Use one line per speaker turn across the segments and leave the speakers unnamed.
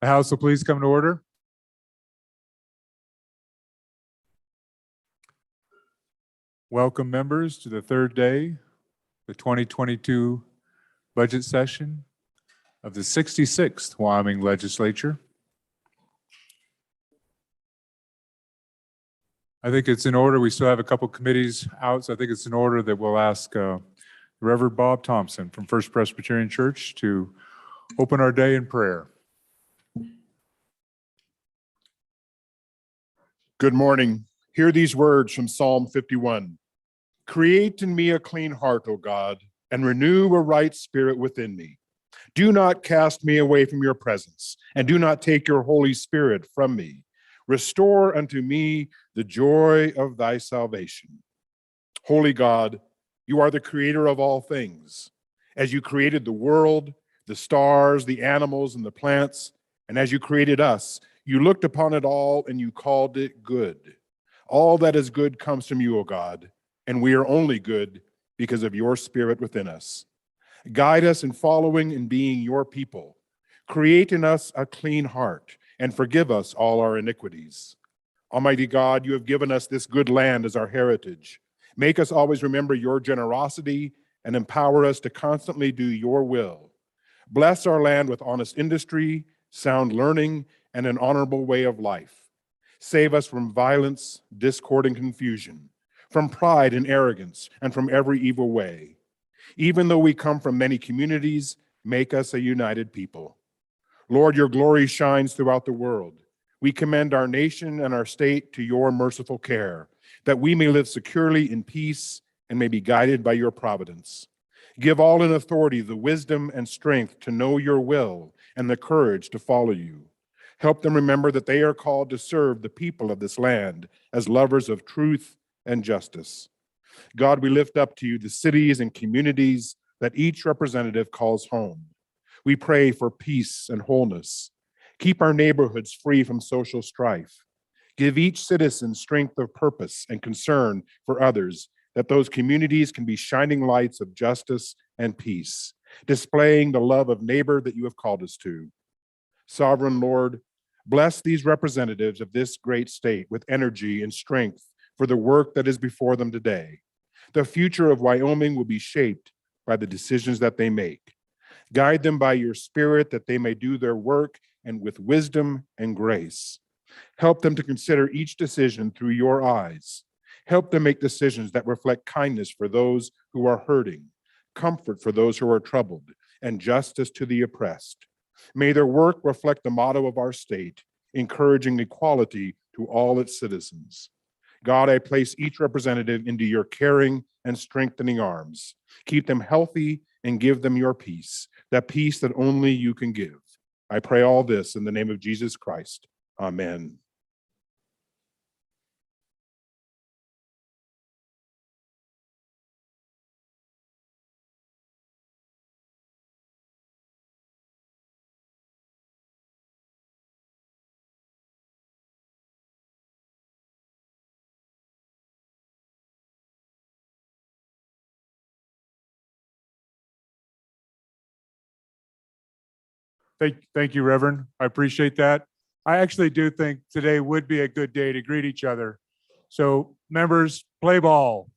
The House will please come to order. Welcome, members, to the third day, the 2022 budget session of the 66th Wyoming Legislature. I think it's in order. We still have a couple committees out, so I think it's in order that we'll ask Reverend Bob Thompson from First Presbyterian Church to open our day in prayer.
Good morning. Hear these words from Psalm 51. Create in me a clean heart, O God, and renew a right spirit within me. Do not cast me away from your presence, and do not take your Holy Spirit from me. Restore unto me the joy of thy salvation. Holy God, you are the creator of all things. As you created the world, the stars, the animals, and the plants, and as you created us, you looked upon it all and you called it good. All that is good comes from you, O God, and we are only good because of your Spirit within us. Guide us in following and being your people. Create in us a clean heart and forgive us all our iniquities. Almighty God, you have given us this good land as our heritage. Make us always remember your generosity and empower us to constantly do your will. Bless our land with honest industry, sound learning, and an honorable way of life. Save us from violence, discord, and confusion, from pride and arrogance, and from every evil way. Even though we come from many communities, make us a united people. Lord, your glory shines throughout the world. We commend our nation and our state to your merciful care, that we may live securely in peace and may be guided by your providence. Give all in authority the wisdom and strength to know your will and the courage to follow you. Help them remember that they are called to serve the people of this land as lovers of truth and justice. God, we lift up to you the cities and communities that each representative calls home. We pray for peace and wholeness. Keep our neighborhoods free from social strife. Give each citizen strength of purpose and concern for others, that those communities can be shining lights of justice and peace, displaying the love of neighbor that you have called us to. Sovereign Lord, bless these representatives of this great state with energy and strength for the work that is before them today. The future of Wyoming will be shaped by the decisions that they make. Guide them by your Spirit that they may do their work and with wisdom and grace. Help them to consider each decision through your eyes. Help them make decisions that reflect kindness for those who are hurting, comfort for those who are troubled, and justice to the oppressed. May their work reflect the motto of our state, encouraging equality to all its citizens. God, I place each representative into your caring and strengthening arms. Keep them healthy and give them your peace, that peace that only you can give. I pray all this in the name of Jesus Christ. Amen.
Thank you, Reverend. I appreciate that. I actually do think today would be a good day to greet each other. So, members, play ball.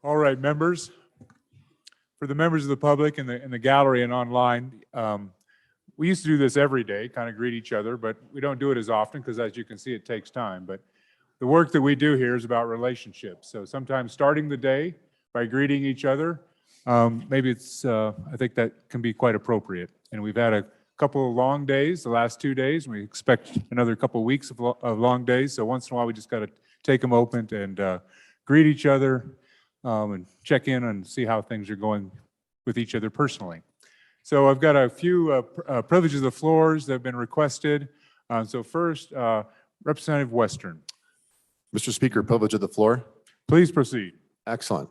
All right, members. For the members of the public in the gallery and online, we used to do this every day, kind of greet each other, but we don't do it as often because, as you can see, it takes time. But the work that we do here is about relationships. So sometimes starting the day by greeting each other, maybe it's, I think that can be quite appropriate. And we've had a couple of long days, the last 2 days, and we expect another couple of weeks of long days. So once in a while, we just got to take a moment and greet each other and check in and see how things are going with each other personally. So I've got a few privileges of the floors that have been requested. So first, Representative Western.
Mr. Speaker, privilege of the floor.
Please proceed.
Excellent.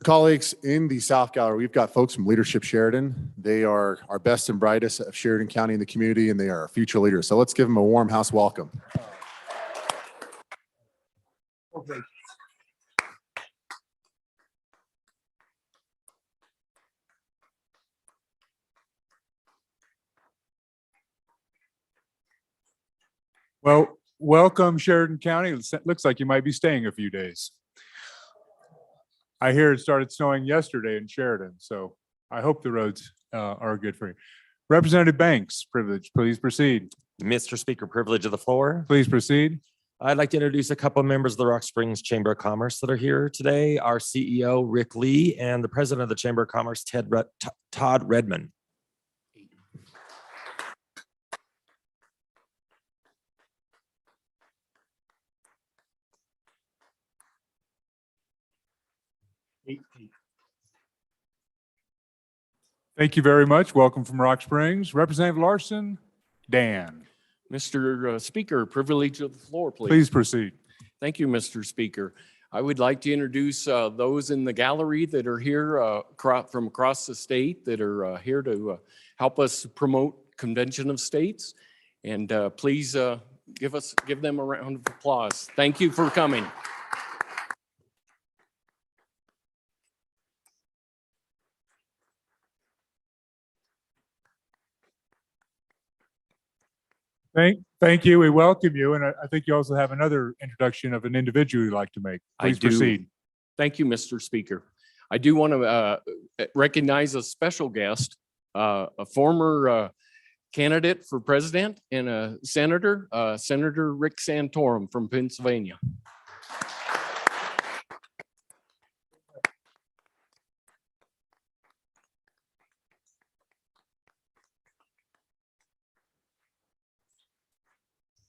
Colleagues, in the South Gallery, we've got folks from Leadership Sheridan. They are our best and brightest of Sheridan County and the community, and they are our future leaders. So let's give them a warm house welcome.
Okay. Well, welcome Sheridan County. It looks like you might be staying a few days. I hear it started snowing yesterday in Sheridan, so I hope the roads are good for you. Representative Banks, privilege, please proceed.
Mr. Speaker, privilege of the floor.
Please proceed.
I'd like to introduce a couple of members of the Rock Springs Chamber of Commerce that are here today. Our CEO, Rick Lee, and the President of the Chamber of Commerce, Todd Redmond.
Thank you very much. Welcome from Rock Springs. Representative Larson, Dan.
Mr. Speaker, privilege of the floor, please.
Please proceed.
Thank you, Mr. Speaker. I would like to introduce those in the gallery that are here from across the state that are here to help us promote Convention of States. And please give them a round of applause. Thank you for coming.
Thank you. We welcome you. And I think you also have another introduction of an individual you'd like to make. Please proceed.
Thank you, Mr. Speaker. I do want to recognize a special guest, a former candidate for president and a senator, Senator Rick Santorum from Pennsylvania.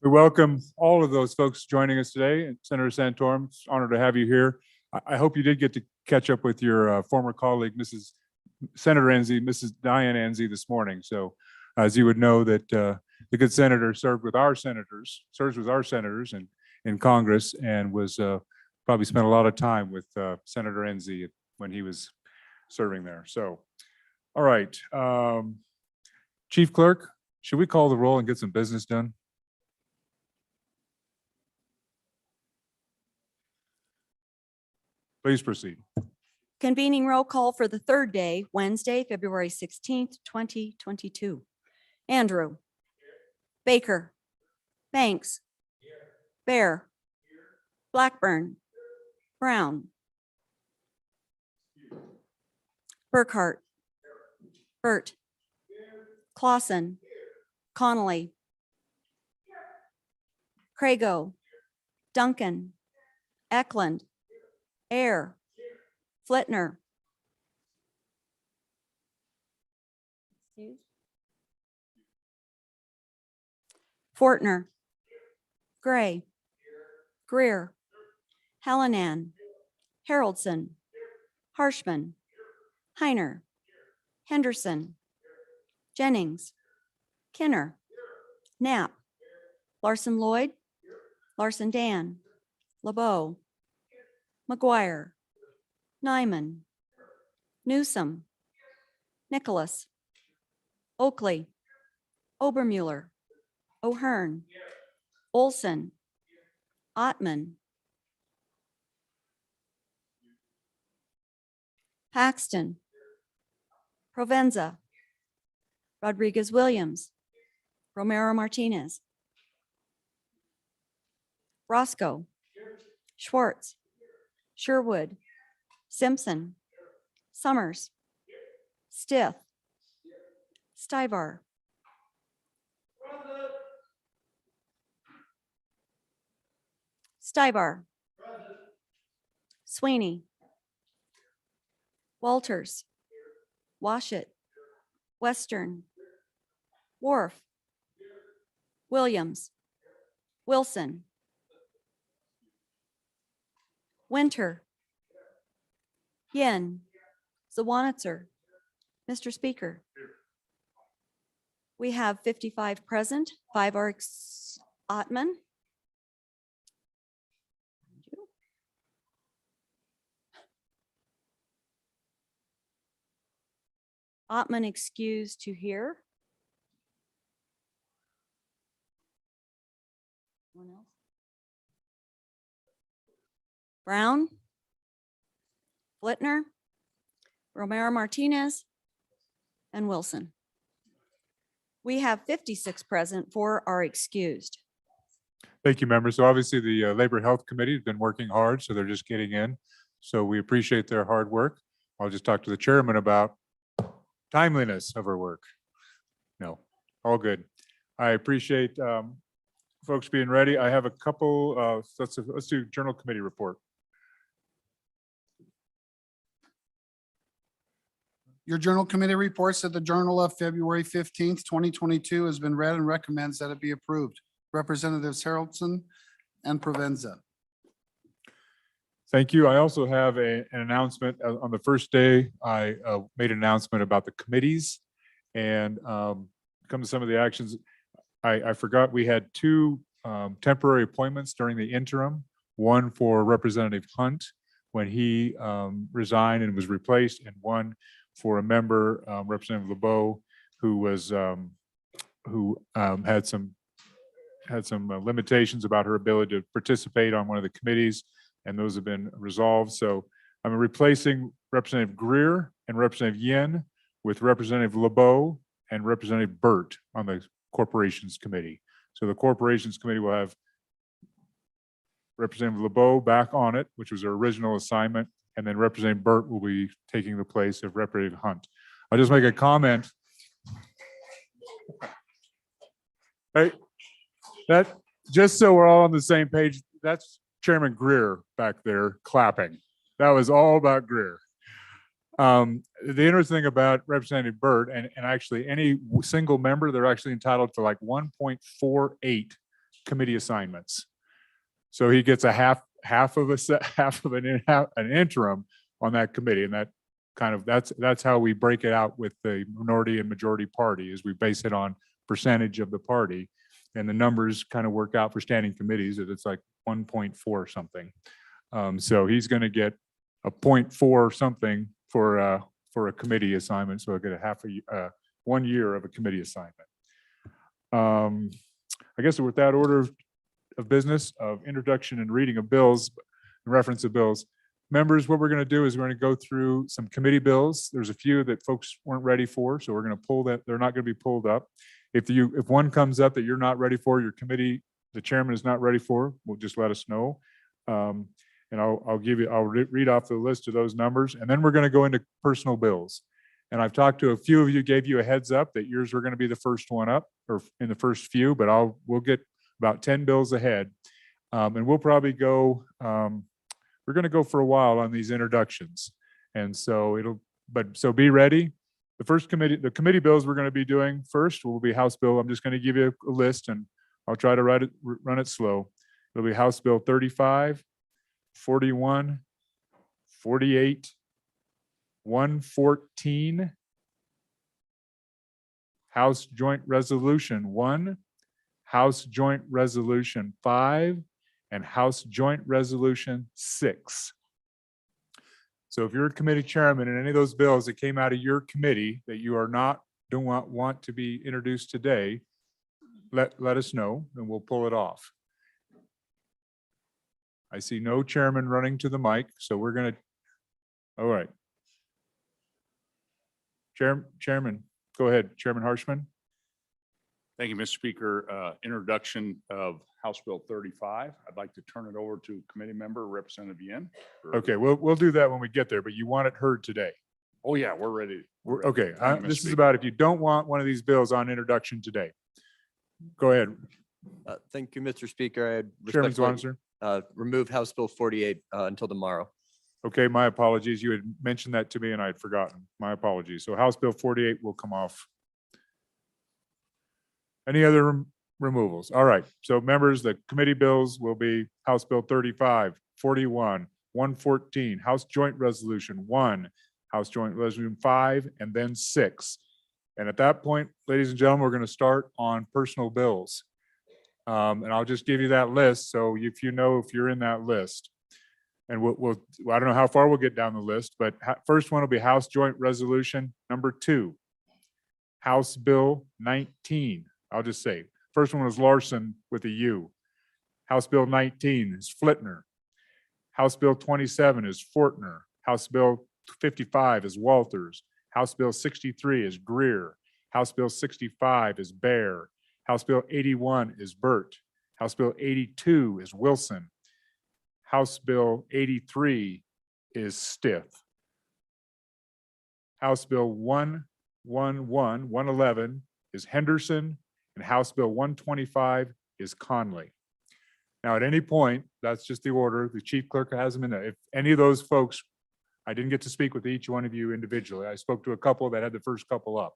We welcome all of those folks joining us today. And Senator Santorum, it's an honor to have you here. I hope you did get to catch up with your former colleague, Senator Enzi, Mrs. Diane Enzi this morning. So as you would know that the good senator serves with our senators in Congress and was probably spent a lot of time with Senator Enzi when he was serving there. So, all right. Chief Clerk, should we call the roll and get some business done? Please proceed.
Convening roll call for the third day, Wednesday, February 16th, 2022. Andrew. Baker. Banks. Bear. Blackburn. Brown. Burkhart. Burt. Clausen. Connolly. Crago. Duncan. Eklund. Air. Flitner. Fortner. Gray. Greer. Hallinan. Haroldson. Harshman. Heiner. Henderson. Jennings. Kinner. Knapp. Larson Lloyd. Larson Dan. LeBeau. McGuire. Nyman. Newsom. Nicholas. Oakley. Obermuller. O'Hearn. Olson. Ottman. Paxton. Provenza. Rodriguez Williams. Romero Martinez. Roscoe. Schwartz. Sherwood. Simpson, Summers, Stith, Stivar, Stivar, Sweeney, Walters, Washit, Western, Wharf, Williams, Wilson, Winter, Yin, Zawanitzer. Mr. Speaker, we have 55 present, 5 are Ottman. Ottman excused to hear. Anyone else? Brown, Flitner, Romero Martinez, and Wilson. We have 56 present, 4 are excused.
Thank you, members. So obviously the Labor Health Committee has been working hard, so they're just getting in. So we appreciate their hard work. I'll just talk to the chairman about timeliness of her work. No, all good. I appreciate folks being ready. I have a couple, let's do Journal Committee report.
Your Journal Committee reports that the Journal of February 15th, 2022 has been read and recommends that it be approved. Representatives Haraldson and Provenza.
Thank you. I also have an announcement. On the first day, I made an announcement about the committees and come to some of the actions. I forgot we had 2 temporary appointments during the interim, one for Representative Hunt when he resigned and was replaced, and one for a member, Representative LeBeau, who was had some limitations about her ability to participate on one of the committees, and those have been resolved. So I'm replacing Representative Greer and Representative Yin with Representative LeBeau and Representative Burt on the Corporations Committee. So the Corporations Committee will have Representative LeBeau back on it, which was her original assignment, and then Representative Burt will be taking the place of Representative Hunt. I'll just make a comment. Hey, that, just so we're all on the same page, that's Chairman Greer back there clapping. That was all about Greer. The interesting thing about Representative Burt, and actually any single member, they're actually entitled to like 1.48 committee assignments. So he gets a half of an interim on that committee, and that kind of that's how we break it out with the minority and majority party, is we base it on percentage of the party, and the numbers kind of work out for standing committees that it's like 1.4 something. So he's going to get a 0.4 something for a committee assignment, so he'll get a 1 year of a committee assignment. I guess with that order of business of introduction and reading of bills, reference of bills, members, what we're going to do is we're going to go through some committee bills. There's a few that folks weren't ready for, so we're going to pull that. They're not going to be pulled up. If one comes up that you're not ready for, your committee, the chairman is not ready for, will just let us know. And I'll read off the list of those numbers, and then we're going to go into personal bills. And I've talked to a few of you, gave you a heads up that yours were going to be the first one up, or in the first few, but we'll get about 10 bills ahead. And we'll probably go, we're going to go for a while on these introductions. And so so be ready. The committee bills we're going to be doing first will be House Bill. I'm just going to give you a list, and I'll try to run it slow. It'll be House Bill 35, 41, 48, 114, House Joint Resolution 1, House Joint Resolution 5, and House Joint Resolution 6. So if you're a committee chairman and any of those bills that came out of your committee that you don't want to be introduced today, let us know and we'll pull it off. I see no chairman running to the mic, so we're going to, all right. Chairman, go ahead, Chairman Harshman.
Thank you, Mr. Speaker. Introduction of House Bill 35. I'd like to turn it over to committee member Representative Yen.
Okay, we'll do that when we get there, but you want it heard today.
Oh, yeah, we're ready.
Okay,
Thank you, Mr.
this is
Speaker.
about if you don't want one of these bills on introduction today. Go ahead,
Thank you, Mr. Speaker. I
Chairman
respectfully
Swanser.
remove House Bill 48 until tomorrow.
Okay, my apologies. You had mentioned that to me and I'd forgotten. My apologies. So House Bill 48 will come off. Any other removals? All right. So members, the committee bills will be House Bill 35, 41, 114, House Joint Resolution 1, House Joint Resolution 5, and then 6. And at that point, ladies and gentlemen, we're going to start on personal bills. And I'll just give you that list. So if you know if you're in that list. And I don't know how far we'll get down the list, but first one will be House Joint Resolution number 2. House Bill 19. I'll just say, first one was Larson with a U. House Bill 19 is Flitner. House Bill 27 is Fortner. House Bill 55 is Walters. House Bill 63 is Greer. House Bill 65 is Bear. House Bill 81 is Burt. House Bill 82 is Wilson. House Bill 83 is Stiff. House Bill 111 is Henderson, and House Bill 125 is Conley. Now, at any point, that's just the order. The chief clerk has them in there. If any of those folks, I didn't get to speak with each one of you individually. I spoke to a couple that had the first couple up.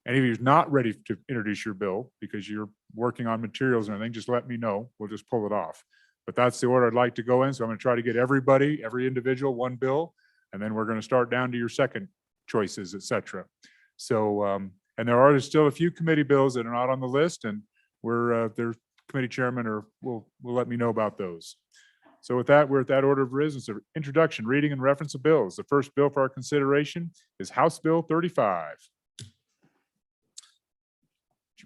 Any of you who's not ready to introduce your bill because you're working on materials and everything, just let me know. We'll just pull it off. But that's the order I'd like to go in. So I'm going to try to get everybody, every individual, one bill, and then we're going to start down to your second choices, et cetera. So, and there are still a few committee bills that are not on the list, and their committee chairman will let me know about those. So with that, we're at that order of business. Introduction, reading, and reference of bills. The first bill for our consideration is House Bill 35.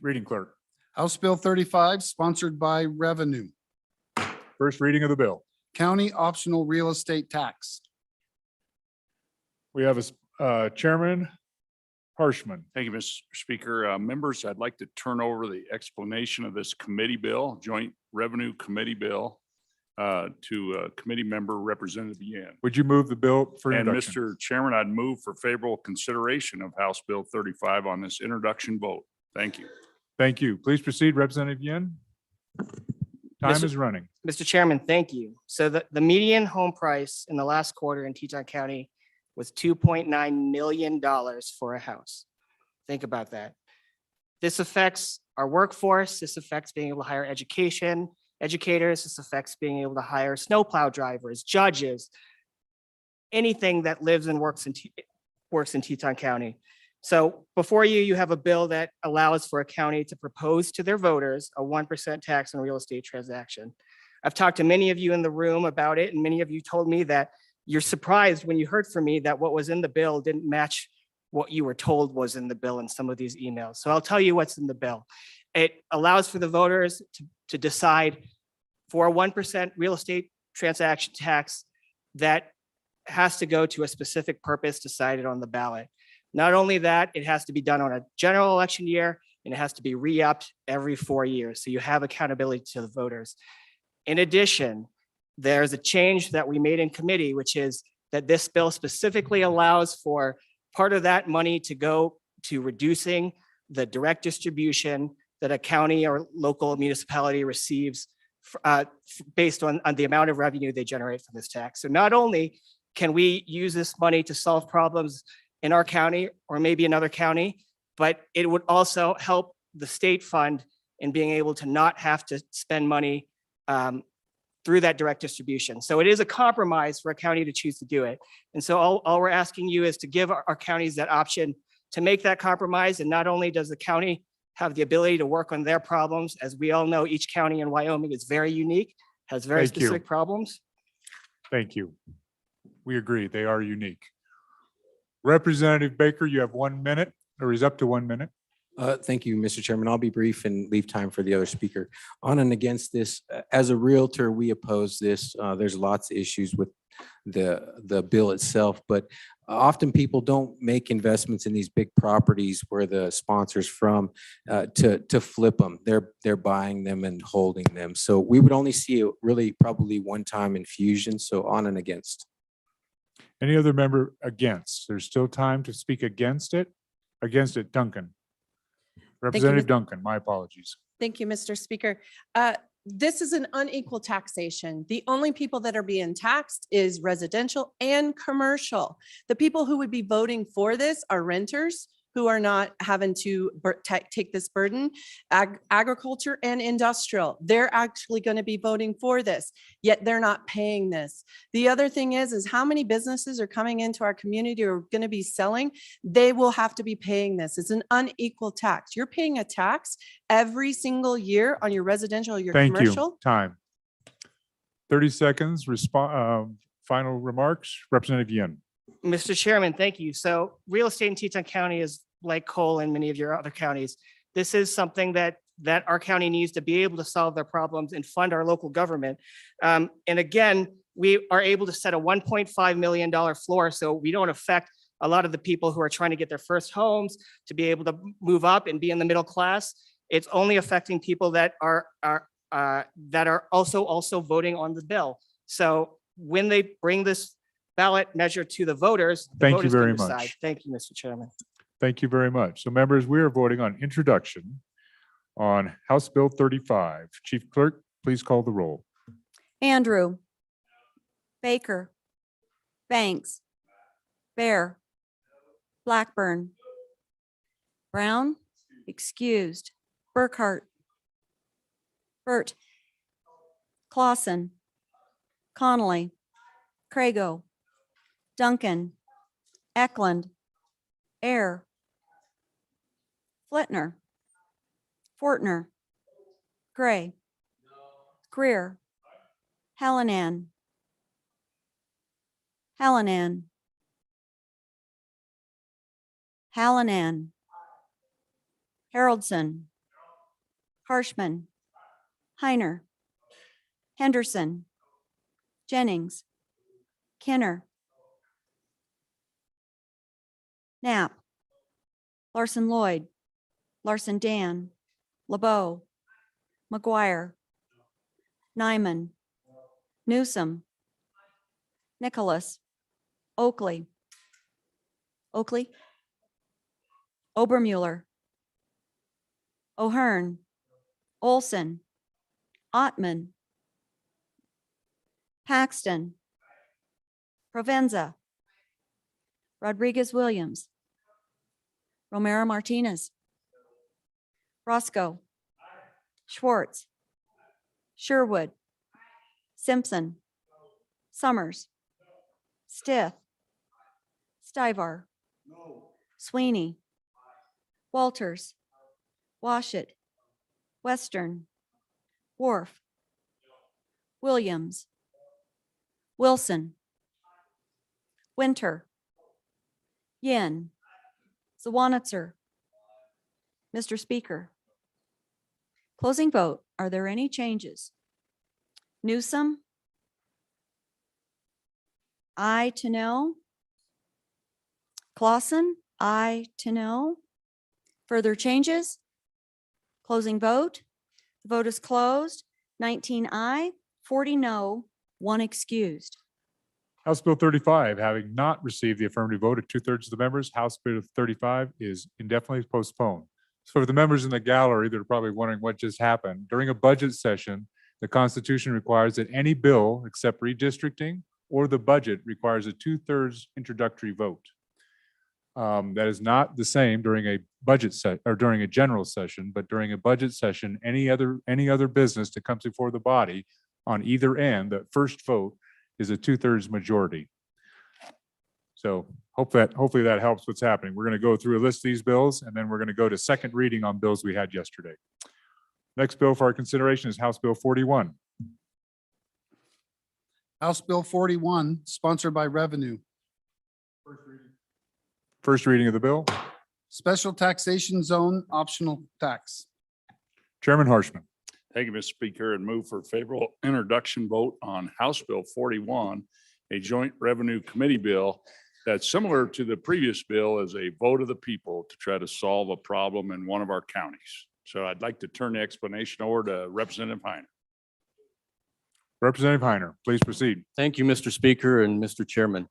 Reading clerk.
House Bill 35, sponsored by Revenue.
First reading of the bill.
County optional real estate tax.
We have a Chairman Harshman.
Thank you, Mr. Speaker. Members, I'd like to turn over the explanation of this committee bill, Joint Revenue Committee Bill, to Committee Member Representative Yen.
Would you move the bill for
And
introduction?
Mr. Chairman, I'd move for favorable consideration of House Bill 35 on this introduction vote. Thank you.
Thank you. Please proceed, Representative Yen. Time
Mr.
is running.
Mr. Chairman, thank you. So the median home price in the last quarter in Teton County was $2.9 million for a house. Think about that. This affects our workforce. This affects being able to hire educators. This affects being able to hire snowplow drivers, judges, anything that lives and works in Teton County. So before you have a bill that allows for a county to propose to their voters a 1% tax on real estate transaction. I've talked to many of you in the room about it, and many of you told me that you're surprised when you heard from me that what was in the bill didn't match what you were told was in the bill in some of these emails. So I'll tell you what's in the bill. It allows for the voters to decide for a 1% real estate transaction tax that has to go to a specific purpose decided on the ballot. Not only that, it has to be done on a general election year, and it has to be re-upped every 4 years. So you have accountability to the voters. In addition, there's a change that we made in committee, which is that this bill specifically allows for part of that money to go to reducing the direct distribution that a county or local municipality receives based on the amount of revenue they generate from this tax. So not only can we use this money to solve problems in our county or maybe another county, but it would also help the state fund in being able to not have to spend money through that direct distribution. So it is a compromise for a county to choose to do it. And so all we're asking you is to give our counties that option to make that compromise. And not only does the county have the ability to work on their problems, as we all know, each county in Wyoming is very unique, has very
Thank you.
specific problems.
Thank you. We agree. They are unique. Representative Baker, you have 1 minute, or he's up to 1 minute.
Thank you, Mr. Chairman. I'll be brief and leave time for the other speaker. On and against this, as a realtor, we oppose this. There's lots of issues with the bill itself, but Often people don't make investments in these big properties where the sponsor's from to flip them. They're buying them and holding them. So we would only see it really probably one-time infusion, so on and against.
Any other member against? There's still time to speak against it. Against it, Duncan. Representative Duncan, my apologies.
Thank you, Mr. Speaker. This is an unequal taxation. The only people that are being taxed is residential and commercial. The people who would be voting for this are renters who are not having to take this burden. Agriculture and industrial, they're actually going to be voting for this, yet they're not paying this. The other thing is how many businesses are coming into our community or going to be selling? They will have to be paying this. It's an unequal tax. You're paying a tax every single year on your residential or your
Thank
commercial.
you. Time. 30 seconds. Final remarks. Representative Yin.
Mr. Chairman, thank you. So real estate in Teton County is like coal in many of your other counties. This is something that our county needs to be able to solve their problems and fund our local government. And again, we are able to set a $1.5 million floor so we don't affect a lot of the people who are trying to get their first homes to be able to move up and be in the middle class. It's only affecting people that are also voting on the bill. So when they bring this ballot measure to the voters, the
Thank you
voters
very
can decide.
much.
Thank you, Mr. Chairman.
Thank you very much. So members, we are voting on introduction on House Bill 35. Chief Clerk, please call the roll.
Andrew, Baker, Banks, Bear, Blackburn, Brown, excused, Burkhart, Burt, Clausen, Connolly, Crago, Duncan, Eklund, Air, Flitner, Fortner, Gray, Greer, Hallinan, Hallinan, Hallinan, Haroldson, Harshman, Heiner, Henderson, Jennings, Kenner, Knapp, Larson Lloyd, Larson Dan, LeBeau, McGuire, Nyman, Newsom, Nicholas, Oakley, Obermuller, O'Hearn, Olson, Ottman, Paxton, Provenza, Rodriguez Williams, Romero Martinez, Roscoe, Schwartz, Sherwood, Simpson, Summers, Stith, Stivar, Sweeney, Walters, Washit, Western, Wharf, Williams, Wilson, Winter, Yin, Zawanitzer. Mr. Speaker. Closing vote. Are there any changes? Newsom? Aye to no. Clausen? Aye to no. Further changes? Closing vote. The vote is closed. 19 aye, 40 no, 1 excused.
House Bill 35, having not received the affirmative vote of 2/3 of the members, House Bill 35 is indefinitely postponed. So for the members in the gallery, they're probably wondering what just happened. During a budget session, the Constitution requires that any bill except redistricting or the budget requires a 2/3 introductory vote. That is not the same during a budget or during a general session, but during a budget session, any other business that comes before the body on either end, the first vote is a 2/3 majority. So hopefully that helps what's happening. We're going to go through a list of these bills, and then we're going to go to second reading on bills we had yesterday. Next bill for our consideration is House Bill 41.
House Bill 41, sponsored by Revenue.
First reading of the bill.
Special taxation zone optional tax.
Chairman Harshman.
Thank you, Mr. Speaker, and move for favorable introduction vote on House Bill 41, a joint revenue committee bill that's similar to the previous bill as a vote of the people to try to solve a problem in one of our counties. So I'd like to turn the explanation over to Representative Heine.
Representative Heiner, please proceed.
Thank you, Mr. Speaker and Mr. Chairman.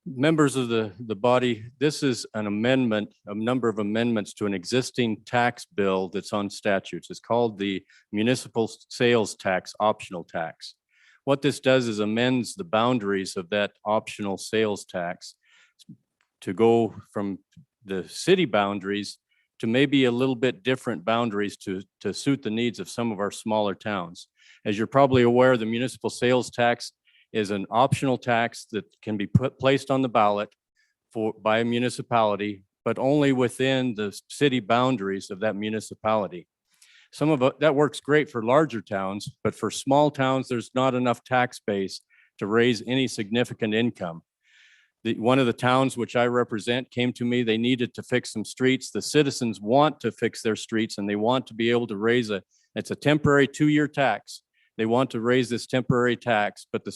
Members of the body, this is an amendment, a number of amendments to an existing tax bill that's on statutes. It's called the Municipal Sales Tax Optional Tax. What this does is amends the boundaries of that optional sales tax to go from the city boundaries to maybe a little bit different boundaries to suit the needs of some of our smaller towns. As you're probably aware, the municipal sales tax is an optional tax that can be placed on the ballot by a municipality, but only within the city boundaries of that municipality. Some of that works great for larger towns, but for small towns, there's not enough tax base to raise any significant income. One of the towns which I represent came to me, they needed to fix some streets. The citizens want to fix their streets and they want to be able to raise it's a temporary 2-year tax. They want to raise this temporary tax, but the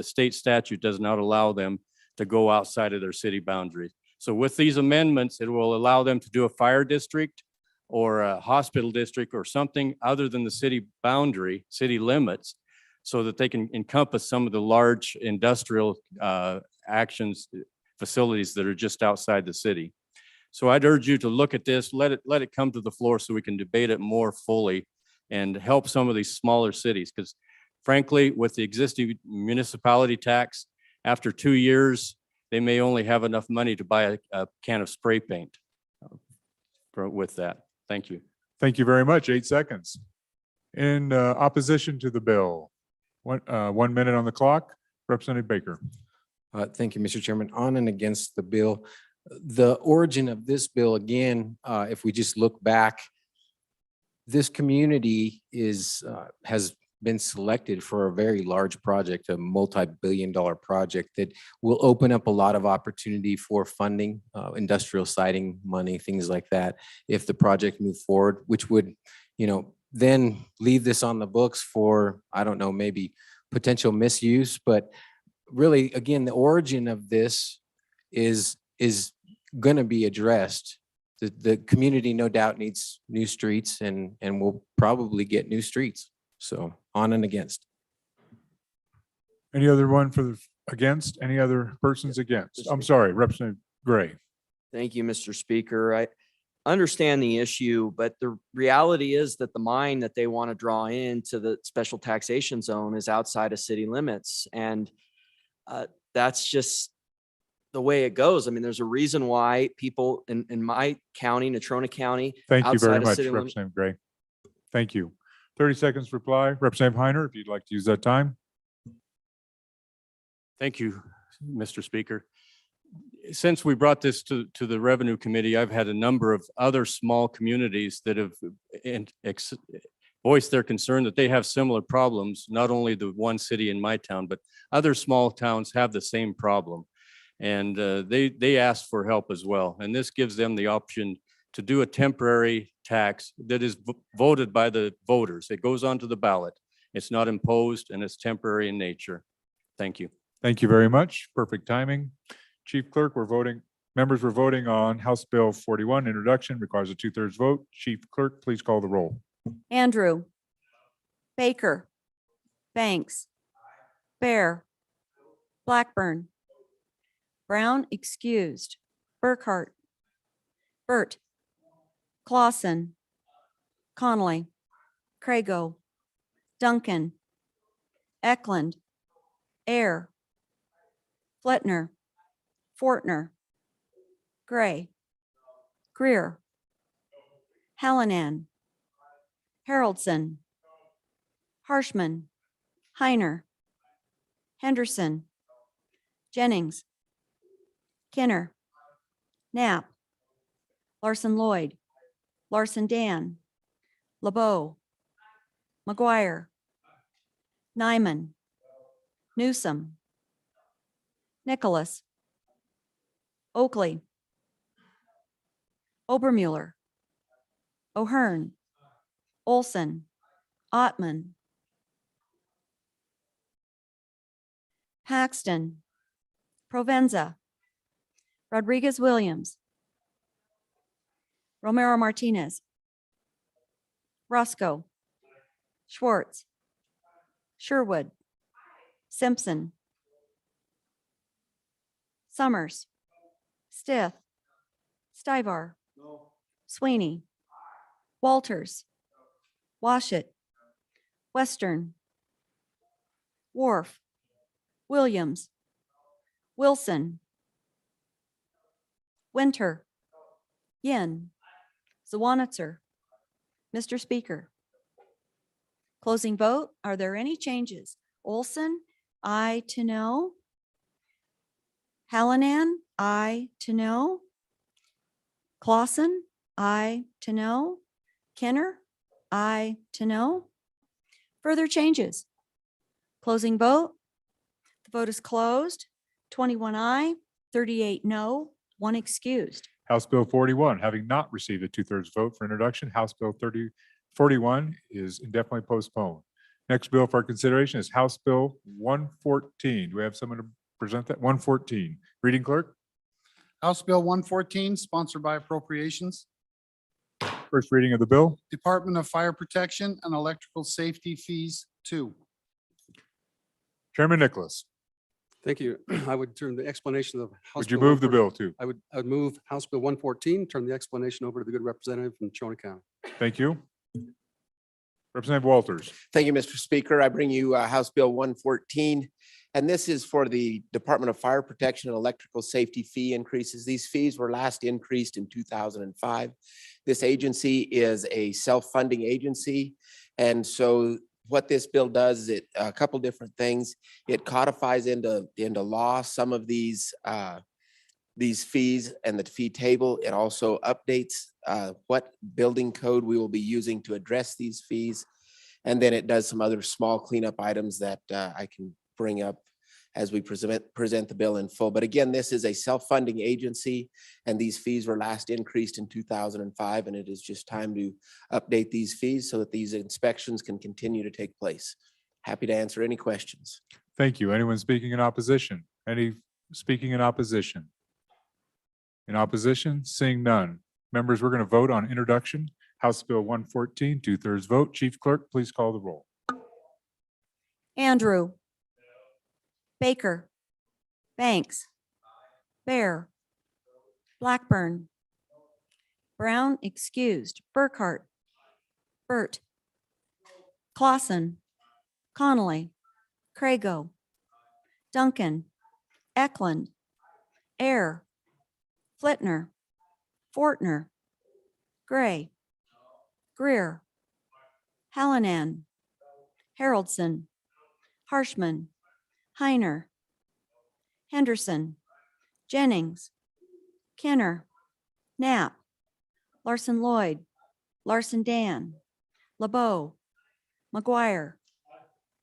state statute does not allow them to go outside of their city boundaries. So with these amendments, it will allow them to do a fire district or a hospital district or something other than the city boundary, city limits, so that they can encompass some of the large industrial facilities that are just outside the city. So I'd urge you to look at this, let it come to the floor so we can debate it more fully and help some of these smaller cities. Because frankly, with the existing municipality tax, after 2 years, they may only have enough money to buy a can of spray paint with that. Thank you.
Thank you very much. 8 seconds. In opposition to the bill, 1 minute on the clock. Representative Baker.
Thank you, Mr. Chairman. On and against the bill. The origin of this bill, again, if we just look back, this community has been selected for a very large project, a multi-billion-dollar project that will open up a lot of opportunity for funding, industrial siting money, things like that, if the project moved forward, which would, then leave this on the books for, I don't know, maybe potential misuse. But really, again, the origin of this is going to be addressed. The community no doubt needs new streets and will probably get new streets. So on and against.
Any other one for the against? Any other persons against? I'm sorry, Representative Gray.
Thank you, Mr. Speaker. I understand the issue, but the reality is that the mine that they want to draw into the special taxation zone is outside of city limits. And that's just the way it goes. I mean, there's a reason why people in my county, Natrona County.
Thank you very
outside of
much,
city limits-
Representative Gray. Thank you. 30 seconds reply. Representative Heiner, if you'd like to use that time.
Thank you, Mr. Speaker. Since we brought this to the Revenue Committee, I've had a number of other small communities that have voiced their concern that they have similar problems, not only the one city in my town, but other small towns have the same problem. And they asked for help as well. And this gives them the option to do a temporary tax that is voted by the voters. It goes onto the ballot. It's not imposed and it's temporary in nature. Thank you.
Thank you very much. Perfect timing. Chief Clerk, members were voting on House Bill 41, introduction, requires a 2/3 vote. Chief Clerk, please call the roll.
Andrew. Baker. Banks. Bear. Blackburn. Brown excused. Burkhart. Burt. Clausen. Connolly. Crago. Duncan. Eklund. Air. Fletner. Fortner. Gray. Greer. Hallinan. Haroldson. Harshman. Heiner. Henderson. Jennings. Kenner. Knapp. Larson Lloyd. Larson Dan. LeBeau. McGuire. Nyman. Newsom. Nicholas. Oakley. Obermuller. O'Hearn. Olson. Ottman. Paxton. Provenza, Rodriguez Williams, Romero Martinez, Roscoe, Schwartz, Sherwood, Simpson, Summers, Stith, Stivar, Sweeney, Walters, Washit, Western, Wharf, Williams, Wilson, Winter, Yin, Zawanitzer. Mr. Speaker. Closing vote. Are there any changes? Olson, aye to no. Hallinan, aye to no. Clausen, aye to no. Kenner, aye to no. Further changes? Closing vote. The vote is closed. 21 aye, 38 no, 1 excused.
House Bill 41, having not received a 2/3 vote for introduction, House Bill 41 is indefinitely postponed. Next bill for consideration is House Bill 114. Do we have someone to present that? 114. Reading clerk,
House Bill 114, sponsored by Appropriations,
first reading of the bill.
Department of Fire Protection and Electrical Safety Fees 2.
Chairman Nicholas,
Thank you. I would turn the explanation of. House
would you
Bill
move the
114
bill too?
I would move House Bill 114, turn the explanation over to the good representative from Chona County.
Thank you. Representative Walters.
Thank you, Mr. Speaker. I bring you House Bill 114, and this is for the Department of Fire Protection and Electrical Safety fee increases. These fees were last increased in 2005. This agency is a self-funding agency, and so what this bill does is a couple different things. It codifies into law some of these fees and the fee table. It also updates what building code we will be using to address these fees. And then it does some other small cleanup items that I can bring up as we present the bill in full. But again, this is a self-funding agency, and these fees were last increased in 2005, and it is just time to update these fees so that these inspections can continue to take place. Happy to answer any questions.
Thank you. Anyone speaking in opposition? Any speaking in opposition? In opposition, seeing none. Members, we're going to vote on introduction. House Bill 114, 2/3 vote. Chief Clerk, please call the roll.
Andrew, Baker, Banks, Bear, Blackburn, Brown excused, Burkhart, Burt, Clausen, Connolly, Crago, Duncan, Eklund, Air, Flitner, Fortner, Gray, Greer, Hallinan, Haroldson, Harshman, Heiner, Henderson, Jennings, Kenner, Knapp, Larson Lloyd, Larson Dan, LeBeau, McGuire,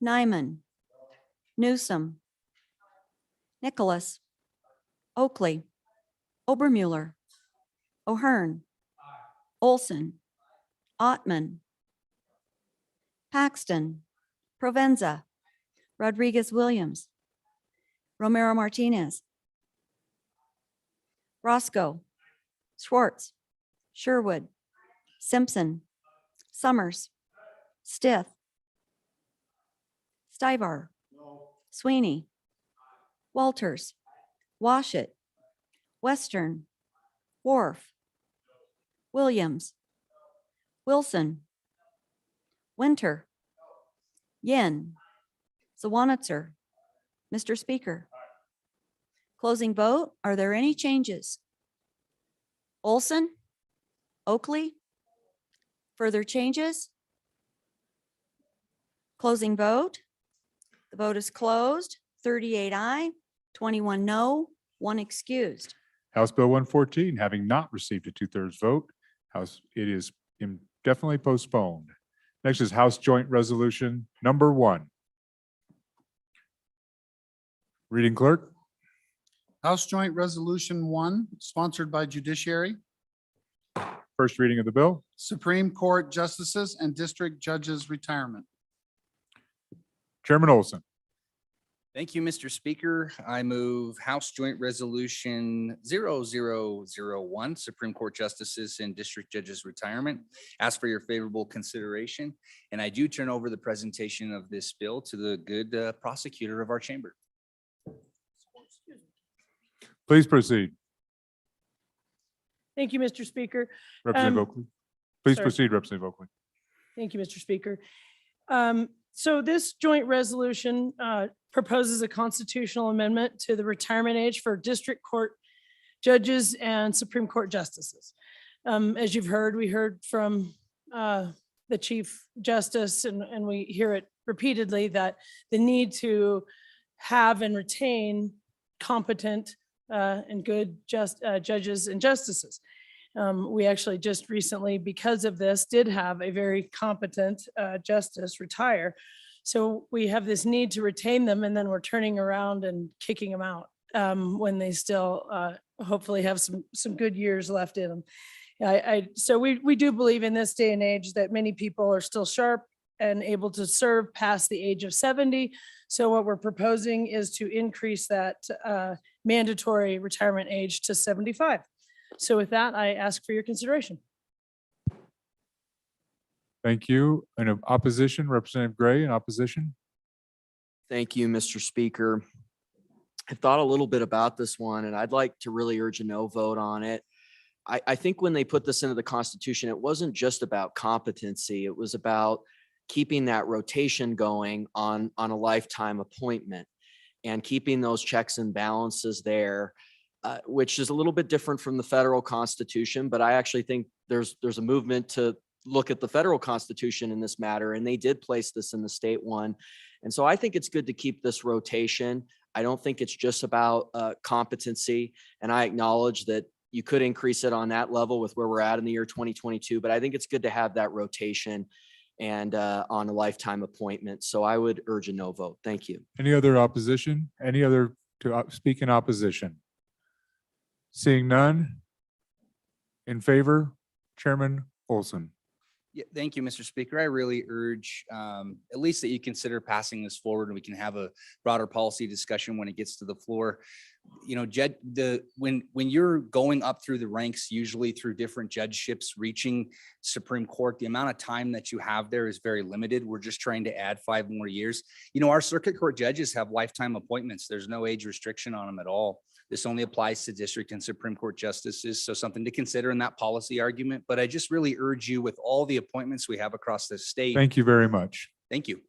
Nyman, Newsom, Nicholas, Oakley, Obermuller, O'Hearn, Olson, Ottman, Paxton, Provenza, Rodriguez Williams, Romero Martinez, Roscoe, Schwartz, Sherwood, Simpson, Summers, Stith, Stivar, Sweeney, Walters, Washit, Western, Wharf, Williams, Wilson, Winter, Yin, Zawanitzer. Mr. Speaker. Closing vote. Are there any changes? Olson, Oakley. Further changes? Closing vote. The vote is closed. 38 aye, 21 no, 1 excused.
House Bill 114, having not received a 2/3 vote, it is indefinitely postponed. Next is House Joint Resolution number 1. Reading clerk,
House Joint Resolution 1, sponsored by Judiciary,
first reading of the bill.
Supreme Court Justices and District Judges Retirement.
Chairman Olson,
Thank you, Mr. Speaker. I move House Joint Resolution 0001, Supreme Court Justices and District Judges Retirement. Ask for your favorable consideration. And I do turn over the presentation of this bill to the good prosecutor of our chamber.
Please proceed.
Thank you, Mr. Speaker.
Representative Oakley. Please
sorry.
proceed, Representative Oakley.
Thank you, Mr. Speaker. So this joint resolution proposes a constitutional amendment to the retirement age for district court judges and Supreme Court justices. As you've heard, we heard from the Chief Justice, and we hear it repeatedly, that the need to have and retain competent and good judges and justices. We actually just recently, because of this, did have a very competent justice retire. So we have this need to retain them, and then we're turning around and kicking them out when they still hopefully have some good years left in them. So we do believe in this day and age that many people are still sharp and able to serve past the age of 70. So what we're proposing is to increase that mandatory retirement age to 75. So with that, I ask for your consideration.
Thank you. In opposition, Representative Gray in opposition.
Thank you, Mr. Speaker. I've thought a little bit about this one, and I'd like to really urge a no vote on it. I think when they put this into the Constitution, it wasn't just about competency. It was about keeping that rotation going on a lifetime appointment and keeping those checks and balances there. Which is a little bit different from the federal Constitution, but I actually think there's a movement to look at the federal Constitution in this matter, and they did place this in the state one. And so I think it's good to keep this rotation. I don't think it's just about competency, and I acknowledge that you could increase it on that level with where we're at in the year 2022, but I think it's good to have that rotation and on a lifetime appointment. So I would urge a no vote. Thank you.
Any other opposition? Any other to speak in opposition? Seeing none. In favor, Chairman Olson.
Yeah, thank you, Mr. Speaker. I really urge at least that you consider passing this forward, and we can have a broader policy discussion when it gets to the floor. You know, when you're going up through the ranks, usually through different judgeships, reaching Supreme Court, the amount of time that you have there is very limited. We're just trying to add 5 more years. You know, our circuit court judges have lifetime appointments. There's no age restriction on them at all. This only applies to district and Supreme Court justices, so something to consider in that policy argument. But I just really urge you, with all the appointments we have across the state.
Thank you very much.
Thank you.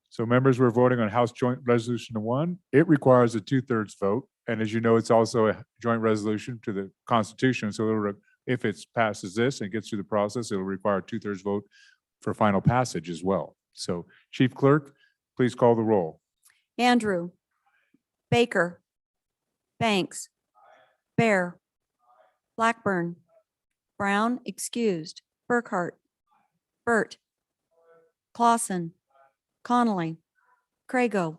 So members, we're voting on House Joint Resolution 1. It requires a 2/3 vote. And as you know, it's also a joint resolution to the Constitution. So if it passes this and gets through the process, it'll require a 2/3 vote for final passage as well. So Chief Clerk, please call the roll.
Andrew, Baker, Banks, Bear, Blackburn, Brown, excused, Burkhart, Burt, Clausen, Connolly, Crago,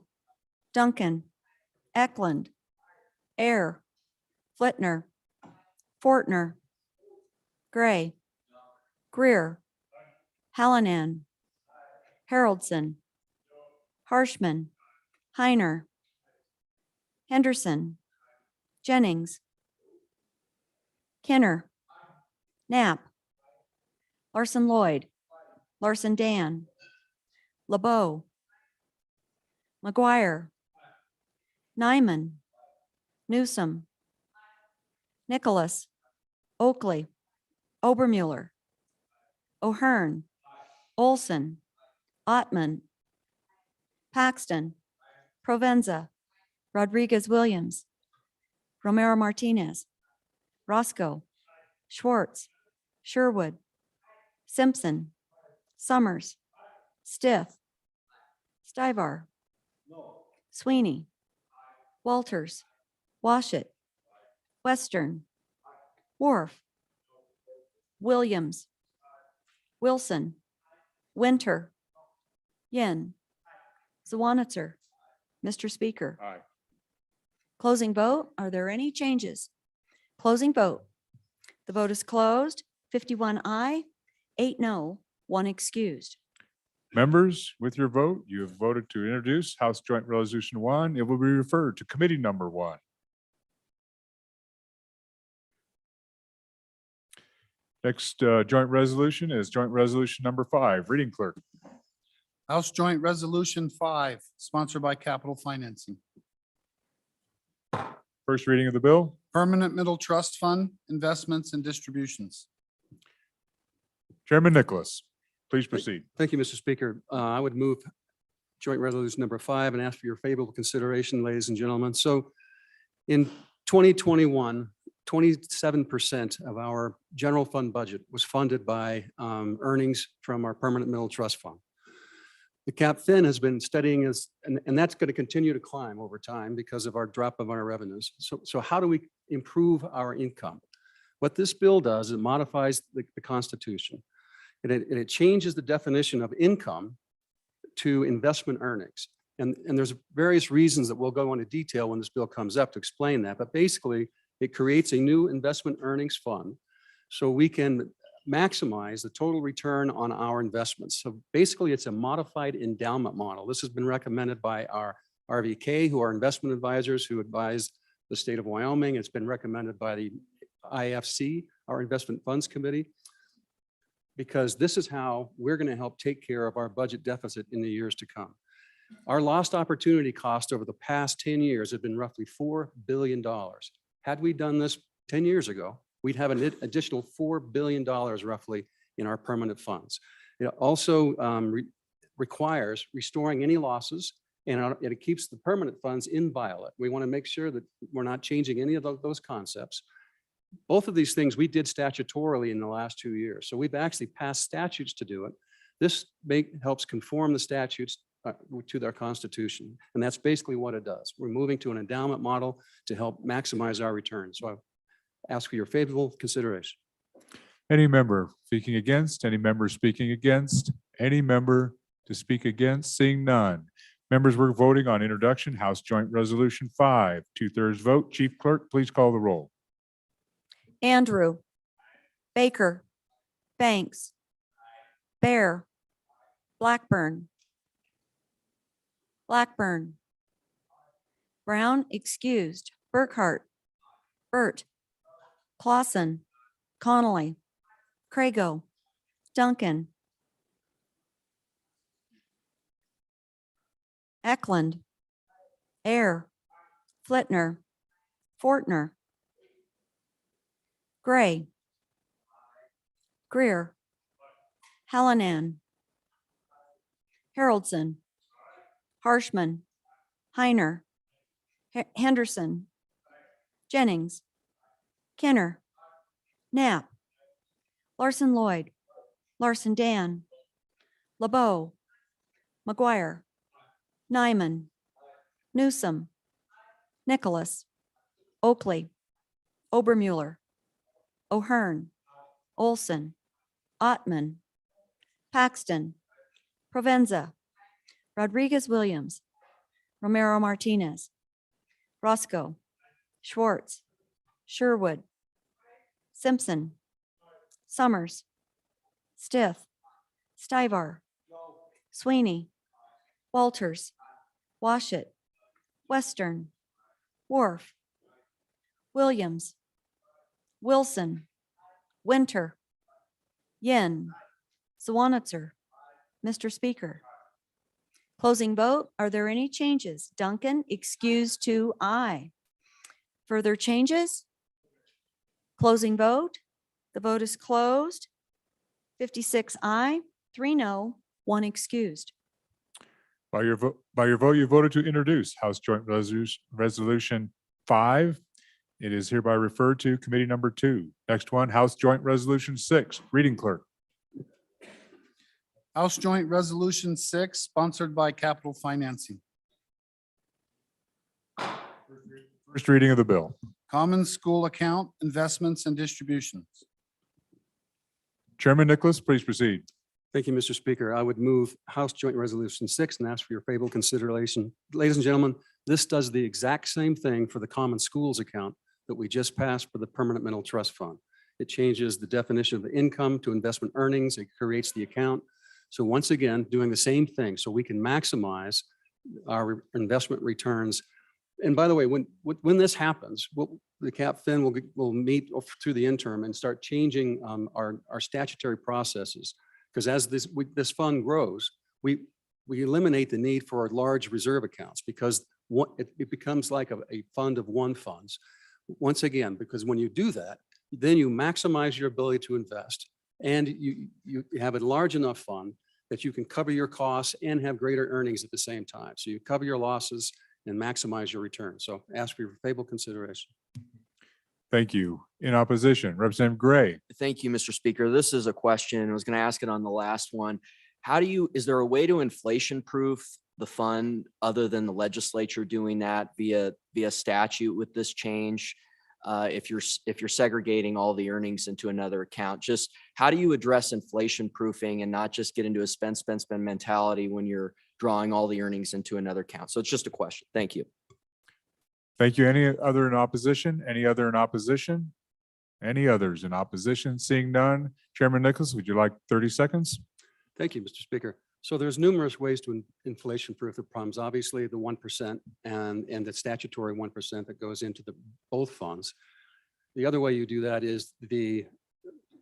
Duncan, Eklund, Air, Flitner, Fortner, Gray, Greer, Hallinan, Haroldson, Harshman, Heiner, Henderson, Jennings, Kenner, Knapp, Larson Lloyd, Larson Dan, LeBeau, McGuire, Nyman, Newsom, Nicholas, Oakley, Obermuller, O'Hearn, Olson, Ottman, Paxton, Provenza, Rodriguez Williams, Romero Martinez, Roscoe, Schwartz, Sherwood, Simpson, Summers, Stiff, Stivar, Sweeney, Walters, Washit, Western, Wharf, Williams, Wilson, Winter, Yin, Zawanitzer. Mr. Speaker.
Aye.
Closing vote. Are there any changes? Closing vote. The vote is closed. 51 aye, 8 no, 1 excused.
Members, with your vote, you have voted to introduce House Joint Resolution 1. It will be referred to Committee Number 1. Next joint resolution is Joint Resolution Number 5. Reading clerk.
House Joint Resolution 5, sponsored by Capital Financing.
First reading of the bill.
Permanent Middle Trust Fund, Investments and Distributions.
Chairman Nicholas, please proceed.
Thank you, Mr. Speaker. I would move Joint Resolution number 5 and ask for your favorable consideration, ladies and gentlemen. So in 2021, 27% of our general fund budget was funded by earnings from our Permanent Middle Trust Fund. The cap fin has been studying us, and that's going to continue to climb over time because of our drop of our revenues. So how do we improve our income? What this bill does, it modifies the Constitution. And it changes the definition of income to investment earnings. And there's various reasons that we'll go into detail when this bill comes up to explain that. But basically, it creates a new investment earnings fund so we can maximize the total return on our investments. So basically, it's a modified endowment model. This has been recommended by our RVK, who are investment advisors who advise the state of Wyoming. It's been recommended by the IFC, our Investment Funds Committee, because this is how we're going to help take care of our budget deficit in the years to come. Our lost opportunity cost over the past 10 years have been roughly $4 billion. Had we done this 10 years ago, we'd have an additional $4 billion roughly in our permanent funds. It also requires restoring any losses, and it keeps the permanent funds inviolate. We want to make sure that we're not changing any of those concepts. Both of these things we did statutorily in the last 2 years. So we've actually passed statutes to do it. This helps conform the statutes to their Constitution. And that's basically what it does. We're moving to an endowment model to help maximize our returns. So I ask for your favorable consideration.
Any member speaking against, any member speaking against, any member to speak against, seeing none. Members, we're voting on introduction, House Joint Resolution 5, 2/3 vote. Chief Clerk, please call the roll.
Andrew, Baker, Banks, Bear, Blackburn, Brown excused, Burkhart, Burt, Clausen, Connolly, Crago, Duncan, Eklund, Air, Flitner, Fortner, Gray, Greer, Hallinan, Haroldson, Harshman, Heiner, Henderson, Jennings, Kenner, Knapp, Larson Lloyd, Larson Dan, LeBeau, McGuire, Nyman, Newsom, Nicholas, Oakley, Obermuller, O'Hearn, Olson, Ottman, Paxton, Provenza, Rodriguez Williams, Romero Martinez, Roscoe, Schwartz, Sherwood, Simpson, Summers, Stith, Stivar, Sweeney, Walters, Washit, Western, Wharf, Williams, Wilson, Winter, Yin, Zwanitzer. Mr. Speaker. Closing vote. Are there any changes? Duncan, excused to aye. Further changes? Closing vote. The vote is closed. 56 aye, 3 no, 1 excused.
By your vote, you voted to introduce House Joint Resolution 5. It is hereby referred to Committee Number 2. Next one, House Joint Resolution 6. Reading clerk.
House Joint Resolution 6, sponsored by Capital Financing.
First reading of the bill.
Common School Account, Investments and Distributions.
Chairman Nicholas, please proceed.
Thank you, Mr. Speaker. I would move House Joint Resolution 6 and ask for your favorable consideration. Ladies and gentlemen, this does the exact same thing for the Common Schools account that we just passed for the Permanent Middle Trust Fund. It changes the definition of the income to investment earnings. It creates the account So once again, doing the same thing so we can maximize our investment returns. And by the way, when this happens, the CapFin will meet through the interim and start changing our statutory processes. Because as this fund grows, we eliminate the need for large reserve accounts because it becomes like a fund of one funds. Once again, because when you do that, then you maximize your ability to invest and you have a large enough fund that you can cover your costs and have greater earnings at the same time. So you cover your losses and maximize your return. So ask for your favorable consideration.
Thank you. In opposition, Representative Gray.
Thank you, Mr. Speaker. This is a question. I was going to ask it on the last one. Is there a way to inflation proof the fund other than the legislature doing that via statute with this change? If you're segregating all the earnings into another account, just how do you address inflation proofing and not just get into a spend mentality when you're drawing all the earnings into another account? So it's just a question. Thank you.
Thank you. Any other in opposition? Any other in opposition? Any others in opposition? Seeing none. Chairman Nicholas, would you like 30 seconds?
Thank you, Mr. Speaker. So there's numerous ways to inflation proof the problems. Obviously, the 1% and the statutory 1% that goes into both funds. The other way you do that is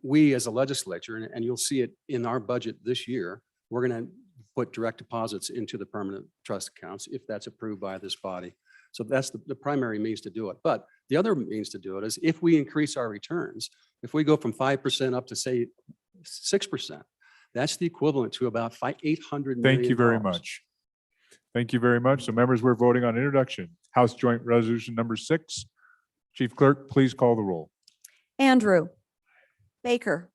we as a legislature, and you'll see it in our budget this year, we're going to put direct deposits into the permanent trust accounts if that's approved by this body. So that's the primary means to do it. But the other means to do it is if we increase our returns, if we go from 5% up to say 6%, that's the equivalent to about $800 million.
Thank you very much. Thank you very much. So members, we're voting on introduction. House Joint Resolution number 6. Chief Clerk, please call the roll.
Andrew, Baker,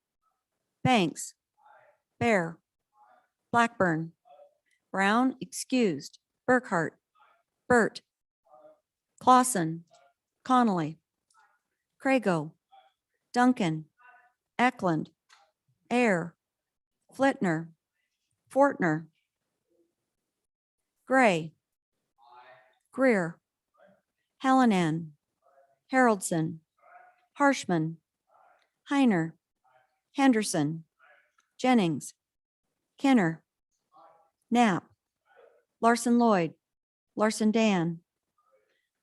Banks, Bear, Blackburn, Brown, excused, Burkhart, Burt, Clausen, Connolly, Crago, Duncan, Eklund, Air, Flitner, Fortner, Gray, Greer, Hallinan, Haroldson, Harshman, Heiner, Henderson, Jennings, Kenner, Knapp, Larson Lloyd, Larson Dan,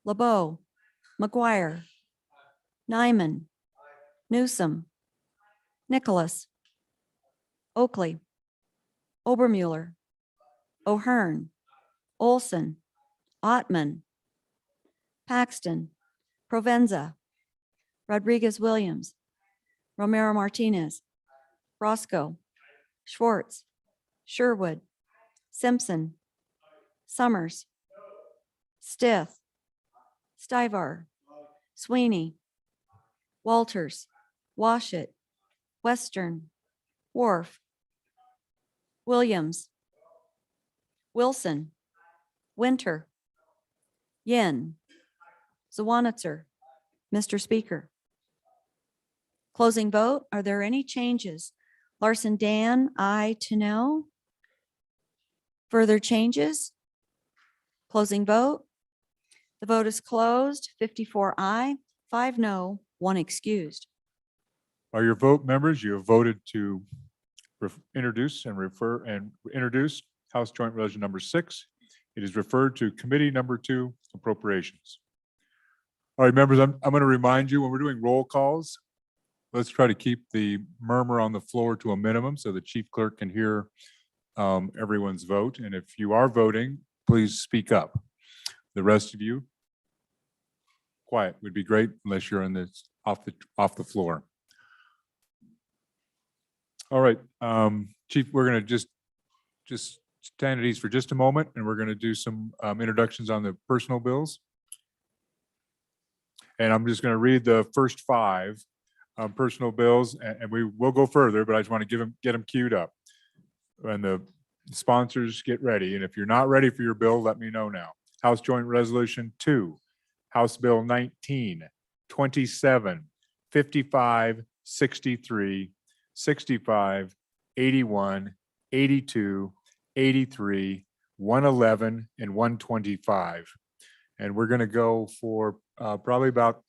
LeBeau, McGuire, Nyman, Newsom, Nicholas, Oakley, Obermuller, O'Hearn, Olson, Ottman, Paxton, Provenza, Rodriguez Williams, Romero Martinez, Roscoe, Schwartz, Sherwood, Simpson, Summers, Stith, Stivar, Sweeney, Walters, Washit, Western, Wharf, Williams, Wilson, Winter, Yin, Zawanitzer. Mr. Speaker. Closing vote. Are there any changes? Larson Dan, aye to no. Further changes? Closing vote. The vote is closed. 54 aye, 5 no, 1 excused.
By your vote, members, you have voted to introduce House Joint Resolution number 6. It is referred to Committee number 2, Appropriations. All right, members, I'm going to remind you when we're doing roll calls, let's try to keep the murmur on the floor to a minimum so the chief clerk can hear everyone's vote. And if you are voting, please speak up. The rest of you, quiet would be great unless you're on this off the floor. All right, Chief, we're going to just stand at ease for just a moment, and we're going to do some introductions on the personal bills. And I'm just going to read the first 5 personal bills, and we will go further, but I just want to get them queued up. And the sponsors get ready. And if you're not ready for your bill, let me know now. House Joint Resolution 2, House Bill 19, 27, 55, 63, 65, 81, 82, 83, 111, and 125. And we're going to go for probably about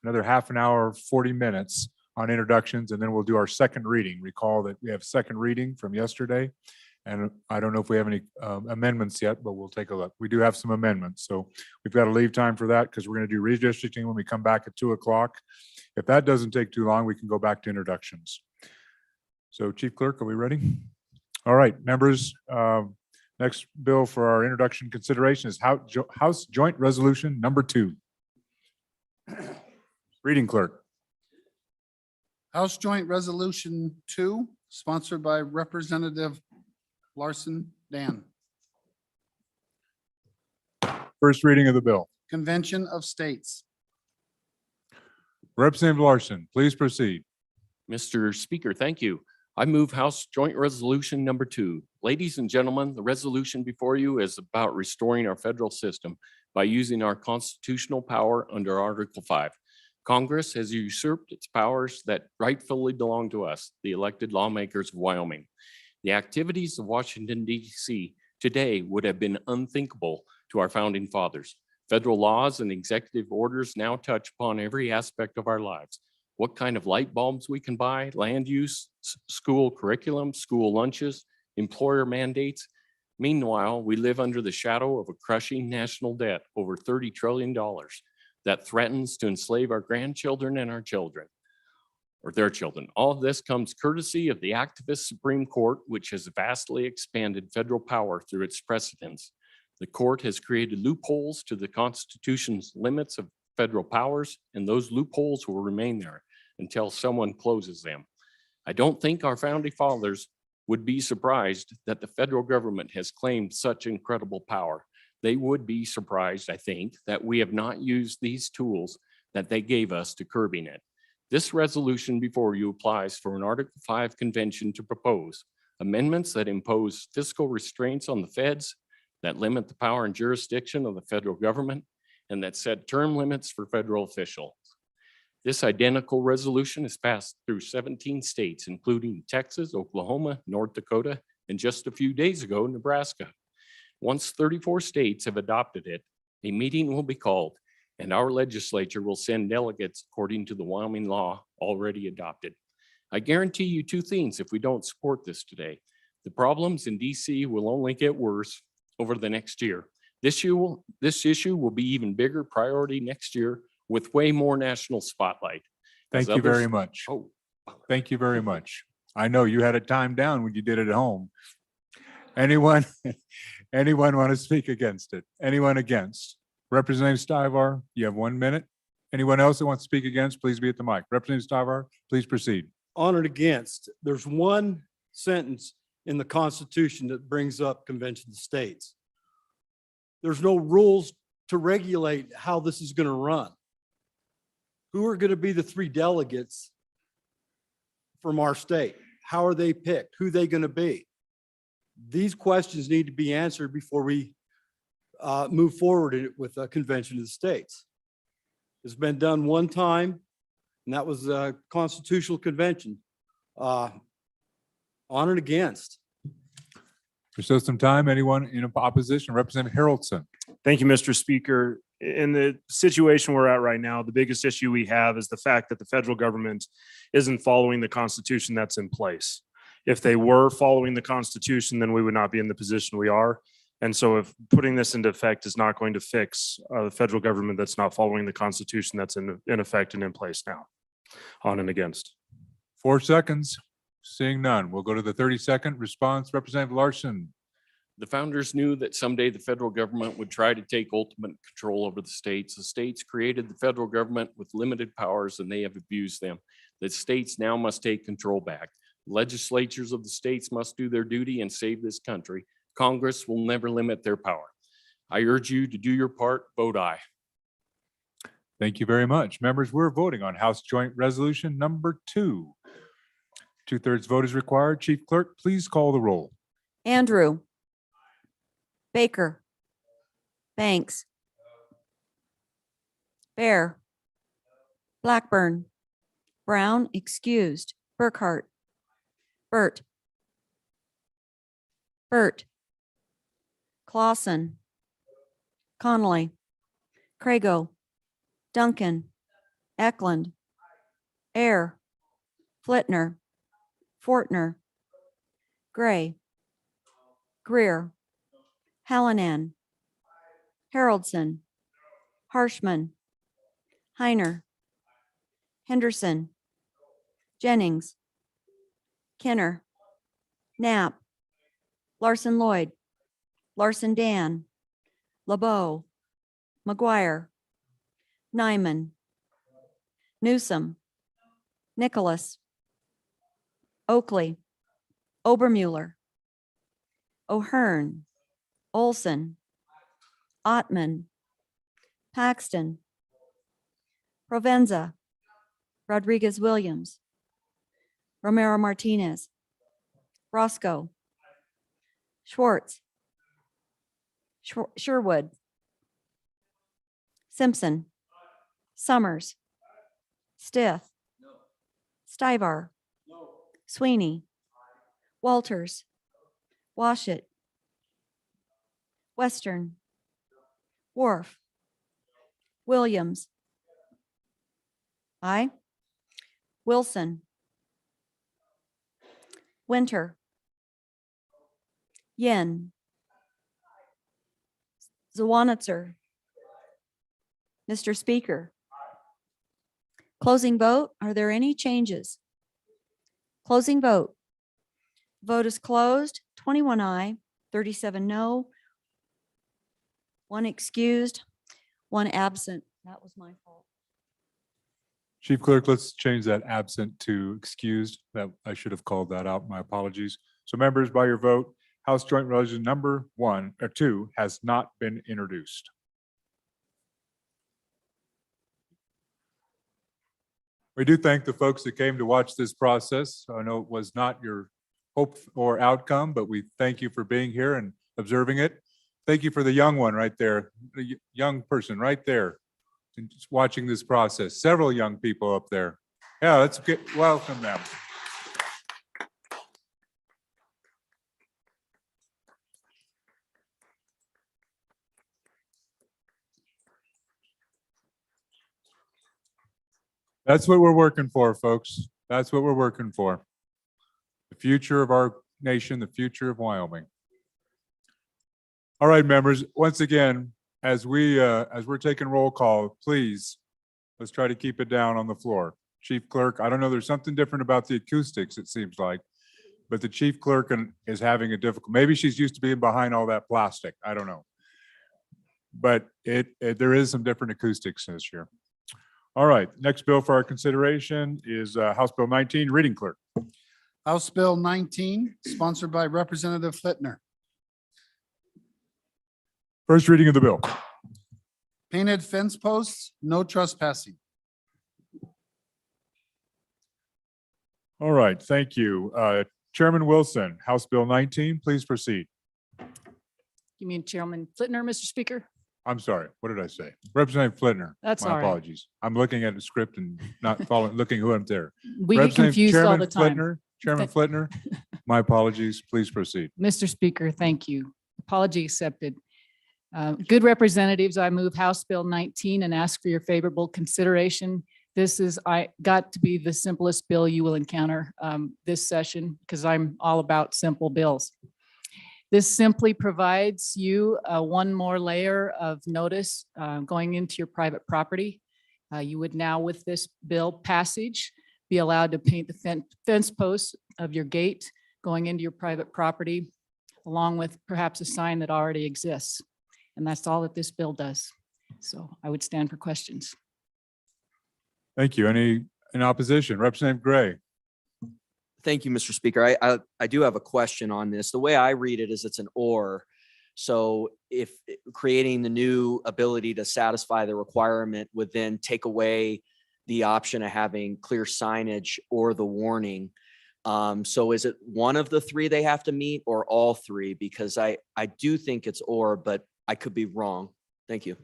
another half an hour, 40 minutes on introductions, and then we'll do our second reading. Recall that we have second reading from yesterday. And I don't know if we have any amendments yet, but we'll take a look. We do have some amendments, so we've got to leave time for that because we're going to do redistricting when we come back at 2 o'clock. If that doesn't take too long, we can go back to introductions. So Chief Clerk, are we ready? All right, members, next bill for our introduction consideration is House Joint Resolution number 2. Reading clerk.
House Joint Resolution 2, sponsored by Representative Larson Dan.
First reading of the bill.
Convention of States.
Representative Larson, please proceed.
Mr. Speaker, thank you. I move House Joint Resolution number 2. Ladies and gentlemen, the resolution before you is about restoring our federal system by using our constitutional power under Article 5. Congress has usurped its powers that rightfully belong to us, the elected lawmakers of Wyoming. The activities of Washington, D.C. today would have been unthinkable to our founding fathers. Federal laws and executive orders now touch upon every aspect of our lives. What kind of light bulbs we can buy, land use, school curriculum, school lunches, employer mandates. Meanwhile, we live under the shadow of a crushing national debt over $30 trillion that threatens to enslave our grandchildren and our children, or their children. All of this comes courtesy of the activist Supreme Court, which has vastly expanded federal power through its precedents. The court has created loopholes to the Constitution's limits of federal powers, and those loopholes will remain there until someone closes them. I don't think our founding fathers would be surprised that the federal government has claimed such incredible power. They would be surprised, I think, that we have not used these tools that they gave us to curbing it. This resolution before you applies for an Article 5 convention to propose amendments that impose fiscal restraints on the feds, that limit the power and jurisdiction of the federal government, and that set term limits for federal officials. This identical resolution is passed through 17 states, including Texas, Oklahoma, North Dakota, and just a few days ago, Nebraska. Once 34 states have adopted it, a meeting will be called, and our legislature will send delegates according to the Wyoming law already adopted. I guarantee you 2 things if we don't support this today. The problems in DC will only get worse over the next year. This issue will be even bigger priority next year with way more national spotlight.
Thank you very much. Thank you very much. I know you had it timed down when you did it at home. Anyone want to speak against it? Anyone against? Representative Stivar, you have 1 minute. Anyone else that wants to speak against, please be at the mic. Representative Stivar, please proceed.
On and against, there's one sentence in the Constitution that brings up convention of states. There's no rules to regulate how this is going to run. Who are going to be the 3 delegates from our state? How are they picked? Who are they going to be? These questions need to be answered before we move forward with a convention of the states. It's been done one time, and that was a constitutional convention. On and against.
There's still some time. Anyone in opposition? Representative Haroldson.
Thank you, Mr. Speaker. In the situation we're at right now, the biggest issue we have is the fact that the federal government isn't following the Constitution that's in place. If they were following the Constitution, then we would not be in the position we are. And so if putting this into effect is not going to fix the federal government that's not following the Constitution that's in effect and in place now. On and against.
4 seconds. Seeing none, we'll go to the 30-second response. Representative Larson.
The founders knew that someday the federal government would try to take ultimate control over the states. The states created the federal government with limited powers, and they have abused them. The states now must take control back. Legislatures of the states must do their duty and save this country. Congress will never limit their power. I urge you to do your part. Vote aye.
Thank you very much. Members, we're voting on House Joint Resolution number 2. 2/3 vote is required. Chief Clerk, please call the roll.
Andrew. Baker. Banks. Bear. Blackburn. Brown excused. Burkhart. Burt. Clausen. Connolly. Crago. Duncan. Eklund. Air. Flitner, Fortner, Gray, Greer, Hallinan, Haroldson, Harshman, Heiner, Henderson, Jennings, Kenner, Knapp, Larson Lloyd, Larson Dan, LeBeau, McGuire, Nyman, Newsom, Nicholas, Oakley, Obermuller, O'Hearn, Olson, Ottman, Paxton, Provenza, Rodriguez Williams, Romero Martinez, Roscoe, Schwartz, Sherwood, Simpson, Summers, Stith, Stivar, Sweeney, Walters, Washit, Western, Wharf, Williams, aye. Wilson, Winter, Yen, Zawanitzer. Mr. Speaker. Closing vote. Are there any changes? Closing vote. Vote is closed. 21 aye, 37 no, 1 excused, 1 absent. That was my fault.
Chief Clerk, let's change that absent to excused. That I should have called that out. My apologies. So members, by your vote, House Joint Resolution number 1 or 2 has not been introduced. We do thank the folks that came to watch this process. I know it was not your hope or outcome, but we thank you for being here and observing it. Thank you for the young one right there, the young person right there, and just watching this process. Several young people up there. Yeah, let's welcome them. That's what we're working for, folks. That's what we're working for. The future of our nation, the future of Wyoming. All right, members, once again, as we're taking roll call, please, let's try to keep it down on the floor. Chief Clerk, I don't know, there's something different about the acoustics, it seems like, but the Chief Clerk is having a difficult, maybe she's used to being behind all that plastic, I don't know. But there is some different acoustics this year. All right, next bill for our consideration is House Bill 19, reading clerk.
House Bill 19, sponsored by Representative Flitner.
First reading of the bill.
Painted fence posts, no trespassing.
All right, thank you. Chairman Wilson, House Bill 19, please proceed.
You mean Chairman Flitner, Mr. Speaker?
I'm sorry, what did I say? Representative Flitner.
That's
My
all right.
apologies. I'm looking at the script and not following, looking who I'm there.
We get
Representative
confused all
Chairman
the time.
Flitner, Chairman Flitner, my apologies, please proceed.
Mr. Speaker, thank you. Apology accepted. Good representatives, I move House Bill 19 and ask for your favorable consideration. This is got to be the simplest bill you will encounter this session because I'm all about simple bills. This simply provides you one more layer of notice going into your private property. You would now, with this bill passage, be allowed to paint the fence posts of your gate going into your private property, along with perhaps a sign that already exists. And that's all that this bill does. So I would stand for questions.
Thank you. Any in opposition? Representative Gray.
Thank you, Mr. Speaker. I do have a question on this. The way I read it is it's an or. So if creating the new ability to satisfy the requirement would then take away the option of having clear signage or the warning. So is it one of the three they have to meet or all three? Because I do think it's or, but I could be wrong. Thank you.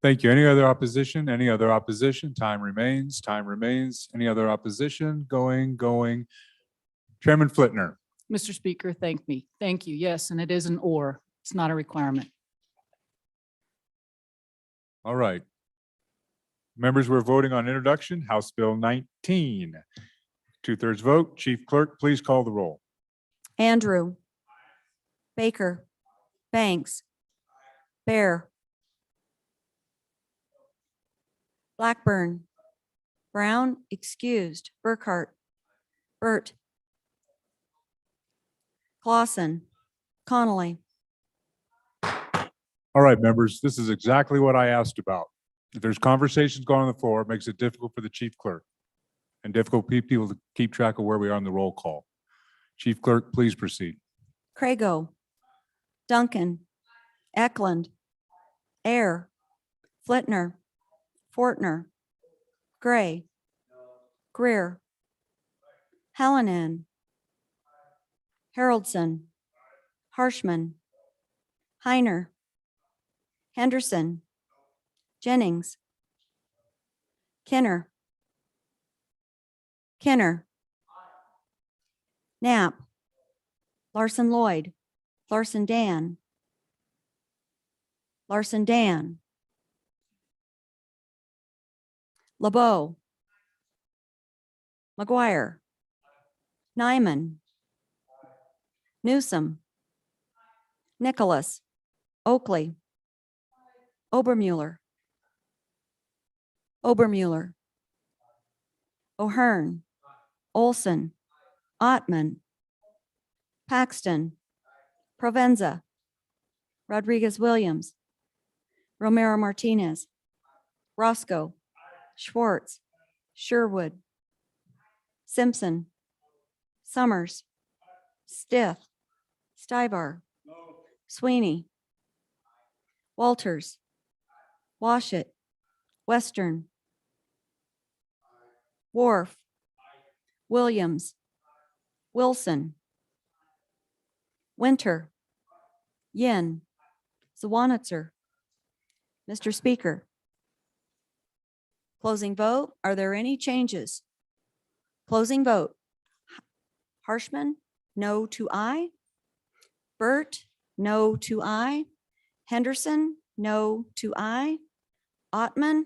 Thank you. Any other opposition? Any other opposition? Time remains. Time remains. Any other opposition? Going. Chairman Flitner.
Mr. Speaker, thank you. Yes, and it is an or. It's not a requirement.
All right. Members, we're voting on introduction, House Bill 19. 2/3 vote. Chief Clerk, please call the roll.
Andrew. Baker. Banks. Bear. Blackburn. Brown, excused. Burkhart. Burt. Clausen. Connolly.
All right, members, this is exactly what I asked about. If there's conversations going on the floor, it makes it difficult for the chief clerk and difficult for people to keep track of where we are on the roll call. Chief Clerk, please proceed.
Crago. Duncan. Eklund. Air. Flitner. Fortner. Gray. Greer. Hallinan. Haroldson. Harshman. Heiner. Henderson. Jennings. Kenner. Kenner. Knapp. Larson Lloyd. Larson Dan. Larson Dan. LeBeau. McGuire. Nyman. Newsom. Nicholas. Oakley. Obermuller. Obermuller. O'Hearn. Olson. Ottman. Paxton. Provenza. Rodriguez Williams. Romero Martinez. Roscoe. Schwartz. Sherwood. Simpson. Summers. Stith. Stivar. Sweeney. Walters. Washit. Western. Wharf. Williams. Wilson. Winter. Yin. Zawanitzer. Mr. Speaker. Closing vote. Are there any changes? Closing vote. Harshman, no to aye. Burt, no to aye. Henderson, no to aye. Ottman,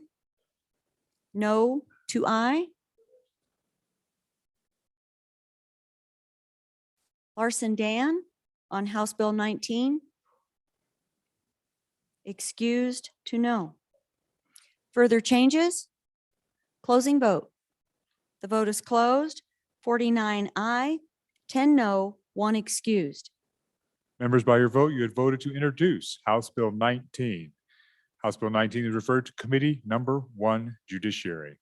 no to aye. Larson Dan on House Bill 19. Excused to no. Further changes? Closing vote. The vote is closed. 49 aye, 10 no, 1 excused.
Members, by your vote, you had voted to introduce House Bill 19. House Bill 19 is referred to Committee Number 1, Judiciary.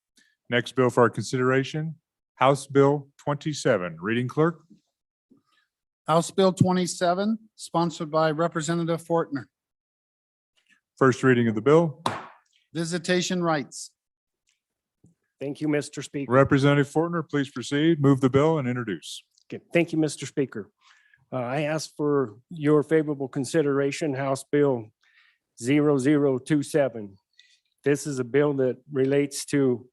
Next bill for our consideration, House Bill 27. Reading Clerk.
House Bill 27, sponsored by Representative Fortner.
First reading of the bill.
Visitation rights.
Thank you, Mr. Speaker.
Representative Fortner, please proceed. Move the bill and introduce.
Okay, thank you, Mr. Speaker. I ask for your favorable consideration, House Bill 0027. This is a bill that relates to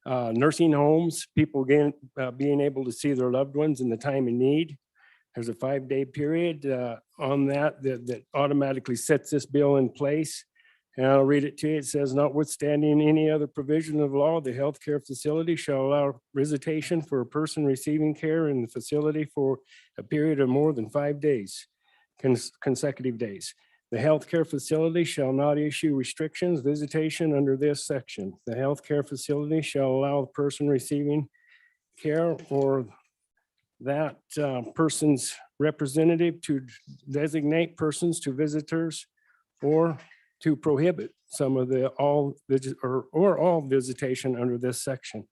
nursing homes, people being able to see their loved ones in the time of need. There's a 5-day period on that automatically sets this bill in place. And I'll read it to you. It says, notwithstanding any other provision of law, the healthcare facility shall allow visitation for a person receiving care in the facility for a period of more than 5 days, consecutive days. The healthcare facility shall not issue restrictions, visitation under this section. The healthcare facility shall allow the person receiving care or that person's representative to designate persons to visitors or to prohibit some of the all visitation under this section.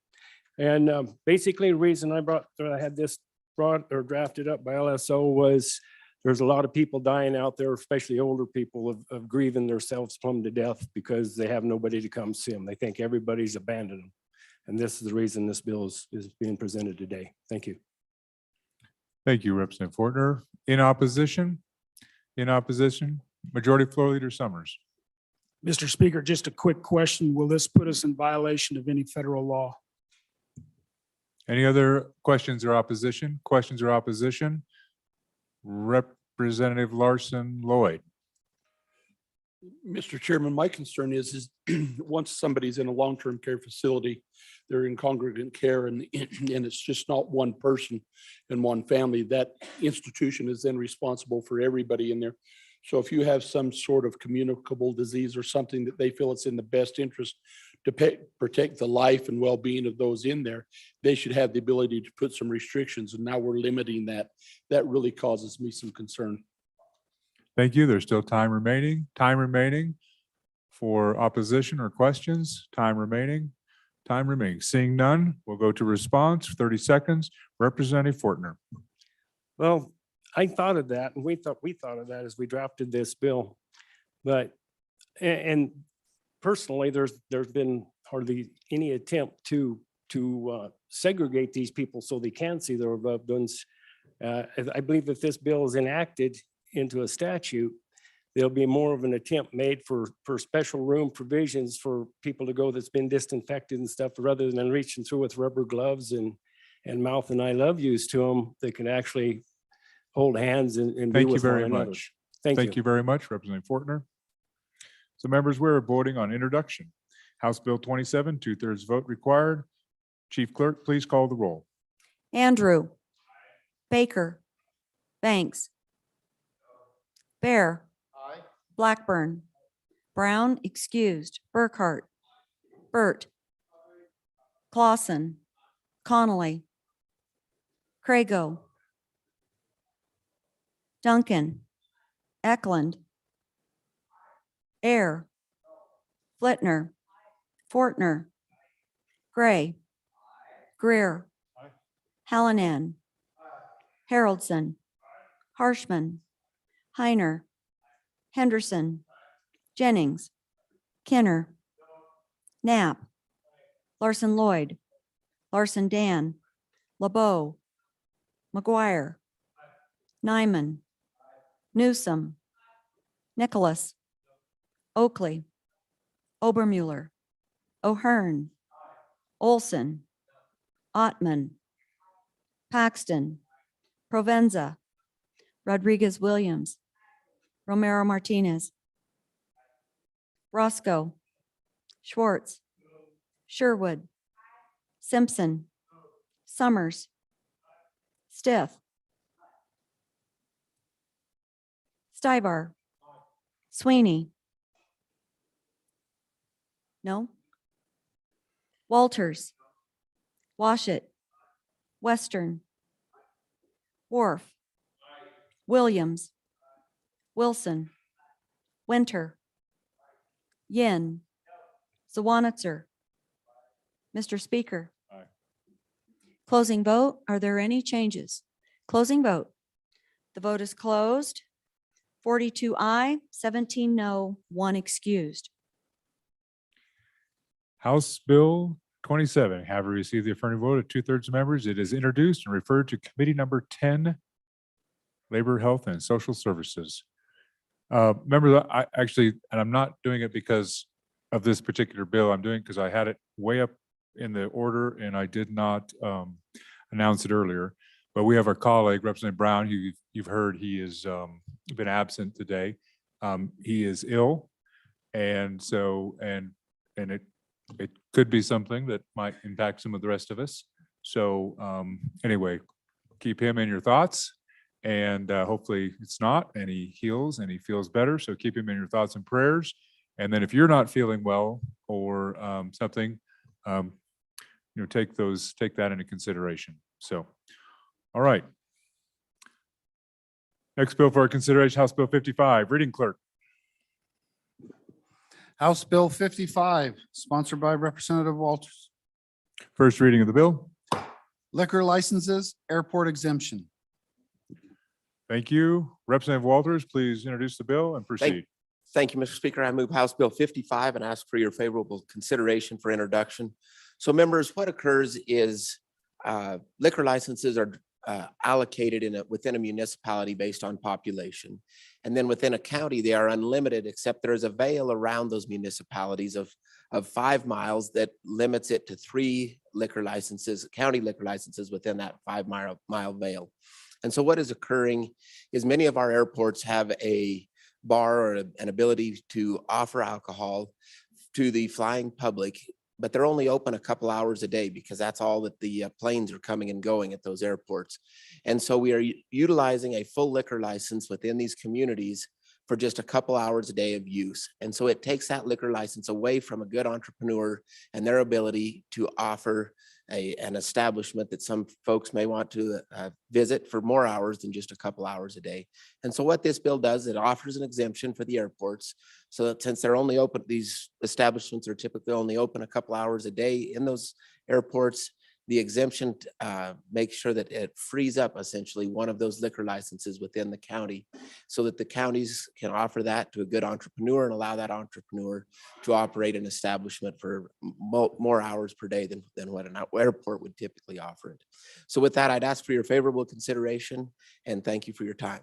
And basically the reason I had this brought or drafted up by LSO was there's a lot of people dying out there, especially older people of grieving themselves plumb to death because they have nobody to come see them. They think everybody's abandoned them. And this is the reason this bill is being presented today. Thank you.
Thank you, Representative Fortner. In opposition? In opposition? Majority Floor Leader Summers.
Mr. Speaker, just a quick question. Will this put us in violation of any federal law?
Any other questions or opposition? Questions or opposition? Representative Larson Lloyd.
Mr. Chairman, my concern is once somebody's in a long-term care facility, they're in congregate care and it's just not one person and one family, that institution is then responsible for everybody in there. So if you have some sort of communicable disease or something that they feel it's in the best interest to protect the life and well-being of those in there, they should have the ability to put some restrictions. And now we're limiting that. That really causes me some concern.
Thank you. There's still time remaining. Time remaining for opposition or questions. Time remaining. Time remaining. Seeing none, we'll go to response. 30 seconds. Representative Fortner.
Well, I thought of that and we thought of that as we drafted this bill. But, and personally, there's been hardly any attempt to segregate these people so they can see their loved ones. I believe if this bill is enacted into a statute, there'll be more of an attempt made for special room provisions for people to go that's been disinfected and stuff, rather than reaching through with rubber gloves and mouth and I love yous to them. They can actually hold hands and be
Thank you
with one
very
another.
much.
Thank you
very much, Representative Fortner. So members, we're voting on introduction. House Bill 27, 2/3 vote required. Chief Clerk, please call the roll.
Andrew. Baker. Banks. Bear. Blackburn. Brown excused. Burkhart. Burt. Clausen. Connolly. Crago. Duncan. Eklund. Air. Flitner. Fortner. Gray. Greer. Hallinan. Haroldson. Harshman. Heiner. Henderson. Jennings. Kenner. Knapp. Larson Lloyd. Larson Dan. LeBeau. McGuire. Nyman. Newsom. Nicholas. Oakley. Obermuller. O'Hearn. Olson. Ottman. Paxton. Provenza. Rodriguez Williams. Romero Martinez. Roscoe. Schwartz. Sherwood. Simpson. Summers. Stith. Stibar. Sweeney. No. Walters. Washit. Western. Wharf. Williams. Wilson. Winter. Yin. Zawanitzer. Mr. Speaker.
Aye.
Closing vote. Are there any changes? Closing vote. The vote is closed. 42 aye, 17 no, 1 excused.
House Bill 27, have received the affirmative vote of 2/3 of members. It is introduced and referred to Committee Number 10, Labor, Health, and Social Services. Members, I actually, and I'm not doing it because of this particular bill. I'm doing it because I had it way up in the order and I did not announce it earlier. But we have our colleague, Representative Brown, who you've heard he has been absent today. He is ill. And so, and it could be something that might impact some of the rest of us. So anyway, keep him in your thoughts and hopefully it's not, and he heals and he feels better. So keep him in your thoughts and prayers. And then if you're not feeling well or something, take that into consideration. So, all right. Next bill for our consideration, House Bill 55, reading clerk.
House Bill 55, sponsored by Representative Walters.
First reading of the bill.
Liquor licenses, airport exemption.
Thank you. Representative Walters, please introduce the bill and proceed.
Thank you, Mr. Speaker. I move House Bill 55 and ask for your favorable consideration for introduction. So members, what occurs is liquor licenses are allocated within a municipality based on population. And then within a county, they are unlimited, except there is a veil around those municipalities of 5 miles that limits it to 3 liquor licenses, county liquor licenses within that 5-mile veil. And so what is occurring is many of our airports have a bar or an ability to offer alcohol to the flying public, but they're only open a couple hours a day because that's all that the planes are coming and going at those airports. And so we are utilizing a full liquor license within these communities for just a couple hours a day of use. And so it takes that liquor license away from a good entrepreneur and their ability to offer an establishment that some folks may want to visit for more hours than just a couple hours a day. And so what this bill does, it offers an exemption for the airports, so that since they're only open, these establishments are typically only open a couple hours a day in those airports. The exemption makes sure that it frees up essentially one of those liquor licenses within the county, so that the counties can offer that to a good entrepreneur and allow that entrepreneur to operate an establishment for more hours per day than what an airport would typically offer it. So with that, I'd ask for your favorable consideration and thank you for your time.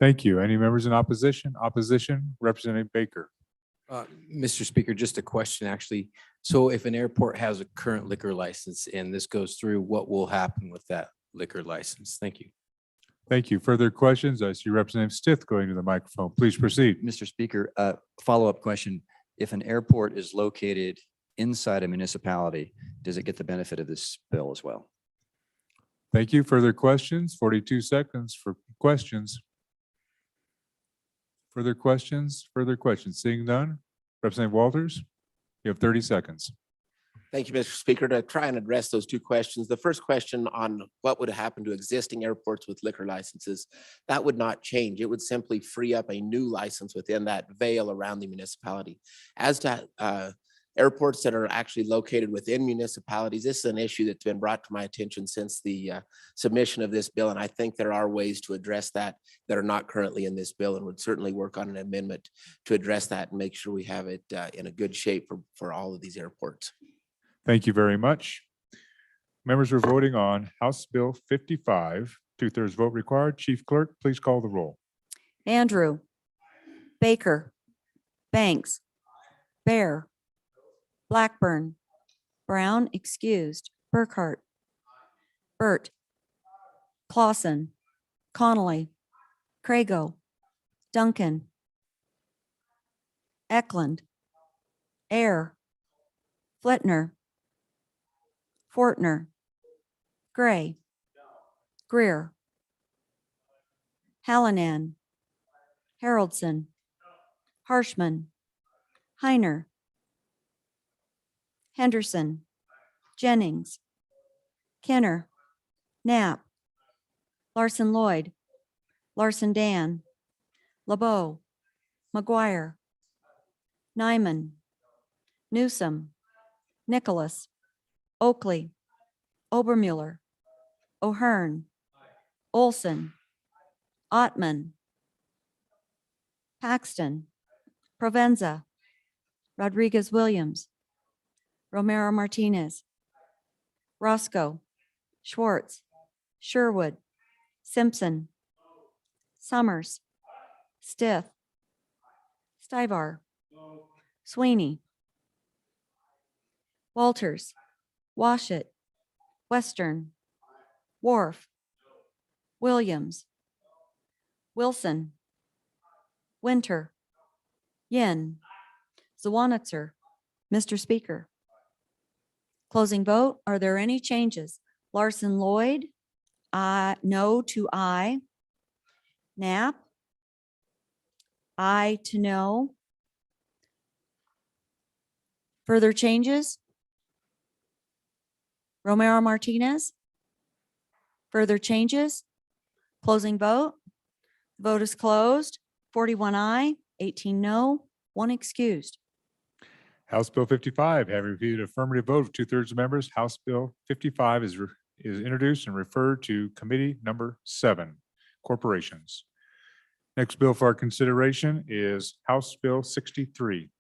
Thank you. Any members in opposition? Opposition, Representative Baker.
Mr. Speaker, just a question, actually. So if an airport has a current liquor license and this goes through, what will happen with that liquor license? Thank you.
Thank you. Further questions? I see Representative Stith going to the microphone. Please proceed.
Mr. Speaker, follow-up question. If an airport is located inside a municipality, does it get the benefit of this bill as well?
Thank you. Further questions? 42 seconds for questions. Further questions? Further questions? Seeing none. Representative Walters, you have 30 seconds.
Thank you, Mr. Speaker. To try and address those two questions, the first question on what would happen to existing airports with liquor licenses, that would not change. It would simply free up a new license within that veil around the municipality. As to airports that are actually located within municipalities, this is an issue that's been brought to my attention since the submission of this bill, and I think there are ways to address that are not currently in this bill, and would certainly work on an amendment to address that and make sure we have it in a good shape for all of these airports.
Thank you very much. Members are voting on House Bill 55, 2/3 vote required. Chief Clerk, please call the roll.
Andrew, Baker, Banks, Bear, Blackburn, Brown excused, Burkhart, Burt, Clausen, Connolly, Crago, Duncan, Eklund, Air, Flittner, Fortner, Gray, Greer, Hallinan, Haroldson, Harshman, Heiner, Henderson, Jennings, Kenner, Knapp, Larson Lloyd, Larson Dan, LeBeau, McGuire, Nyman, Newsom, Nicholas, Oakley, Obermuller, O'Hearn, Olson, Ottman, Paxton, Provenza, Rodriguez Williams, Romero Martinez, Roscoe, Schwartz, Sherwood, Simpson, Summers, Stith, Stivar, Sweeney, Walters, Washit, Western, Wharf, Williams, Wilson, Winter, Yin, Zawanitzer. Mr. Speaker. Closing vote. Are there any changes? Larson Lloyd, no to aye. Knapp, aye to no. Further changes? Romero Martinez? Further changes? Closing vote. Vote is closed. 41 aye, 18 no, 1 excused.
House Bill 55, having reviewed affirmative vote of 2/3 of members, House Bill 55 is introduced and referred to Committee Number 7, Corporations. Next bill for our consideration is House Bill 63.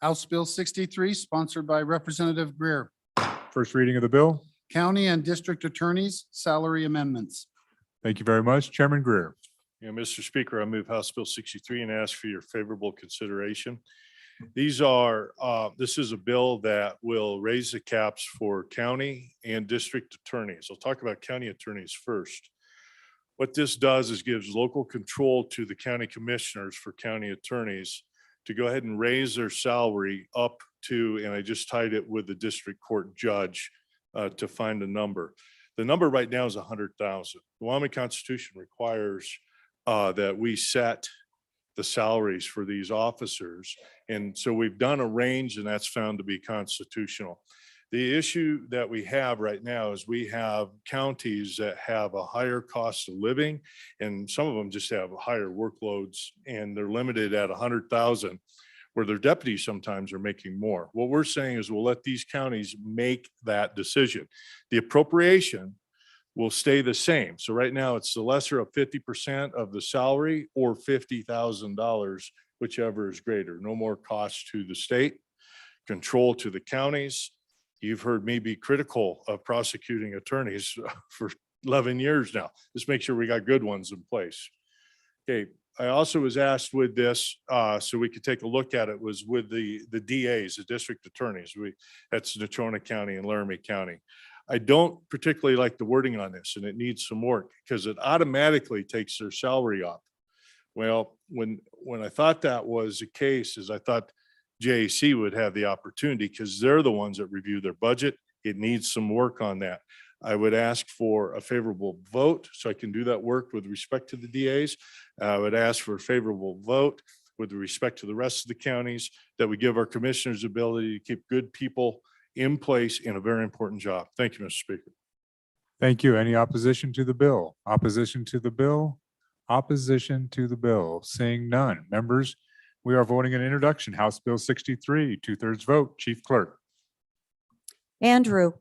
House Bill 63, sponsored by Representative Greer.
First reading of the bill.
County and district attorneys, salary amendments.
Thank you very much. Chairman Greer.
Yeah, Mr. Speaker, I move House Bill 63 and ask for your favorable consideration. These are, this is a bill that will raise the caps for county and district attorneys. I'll talk about county attorneys first.
What this does is gives local control to the county commissioners for county attorneys to go ahead and raise their salary up to, and I just tied it with the district court judge to find a number. The number right now is 100,000. The Wyoming Constitution requires that we set the salaries for these officers. And so we've done a range, and that's found to be constitutional. The issue that we have right now is we have counties that have a higher cost of living, and some of them just have higher workloads, and they're limited at 100,000, where their deputies sometimes are making more. What we're saying is we'll let these counties make that decision. The appropriation will stay the same. So right now it's the lesser of 50% of the salary or $50,000, whichever is greater. No more cost to the state, control to the counties. You've heard me be critical of prosecuting attorneys for 11 years now. Just make sure we got good ones in place. Okay, I also was asked with this, so we could take a look at it, was with the DAs, the district attorneys. That's Natrona County and Laramie County. I don't particularly like the wording on this, and it needs some work because it automatically takes their salary up. Well, when I thought that was the case, is I thought JAC would have the opportunity because they're the ones that review their budget. It needs some work on that. I would ask for a favorable vote so I can do that work with respect to the DAs. I would ask for a favorable vote with respect to the rest of the counties, that we give our commissioners the ability to keep good people in place in a very important job. Thank you, Mr. Speaker.
Thank you. Any opposition to the bill? Opposition to the bill? Opposition to the bill? Seeing none. Members, we are voting an introduction. House Bill 63, 2/3 vote. Chief Clerk.
Andrew.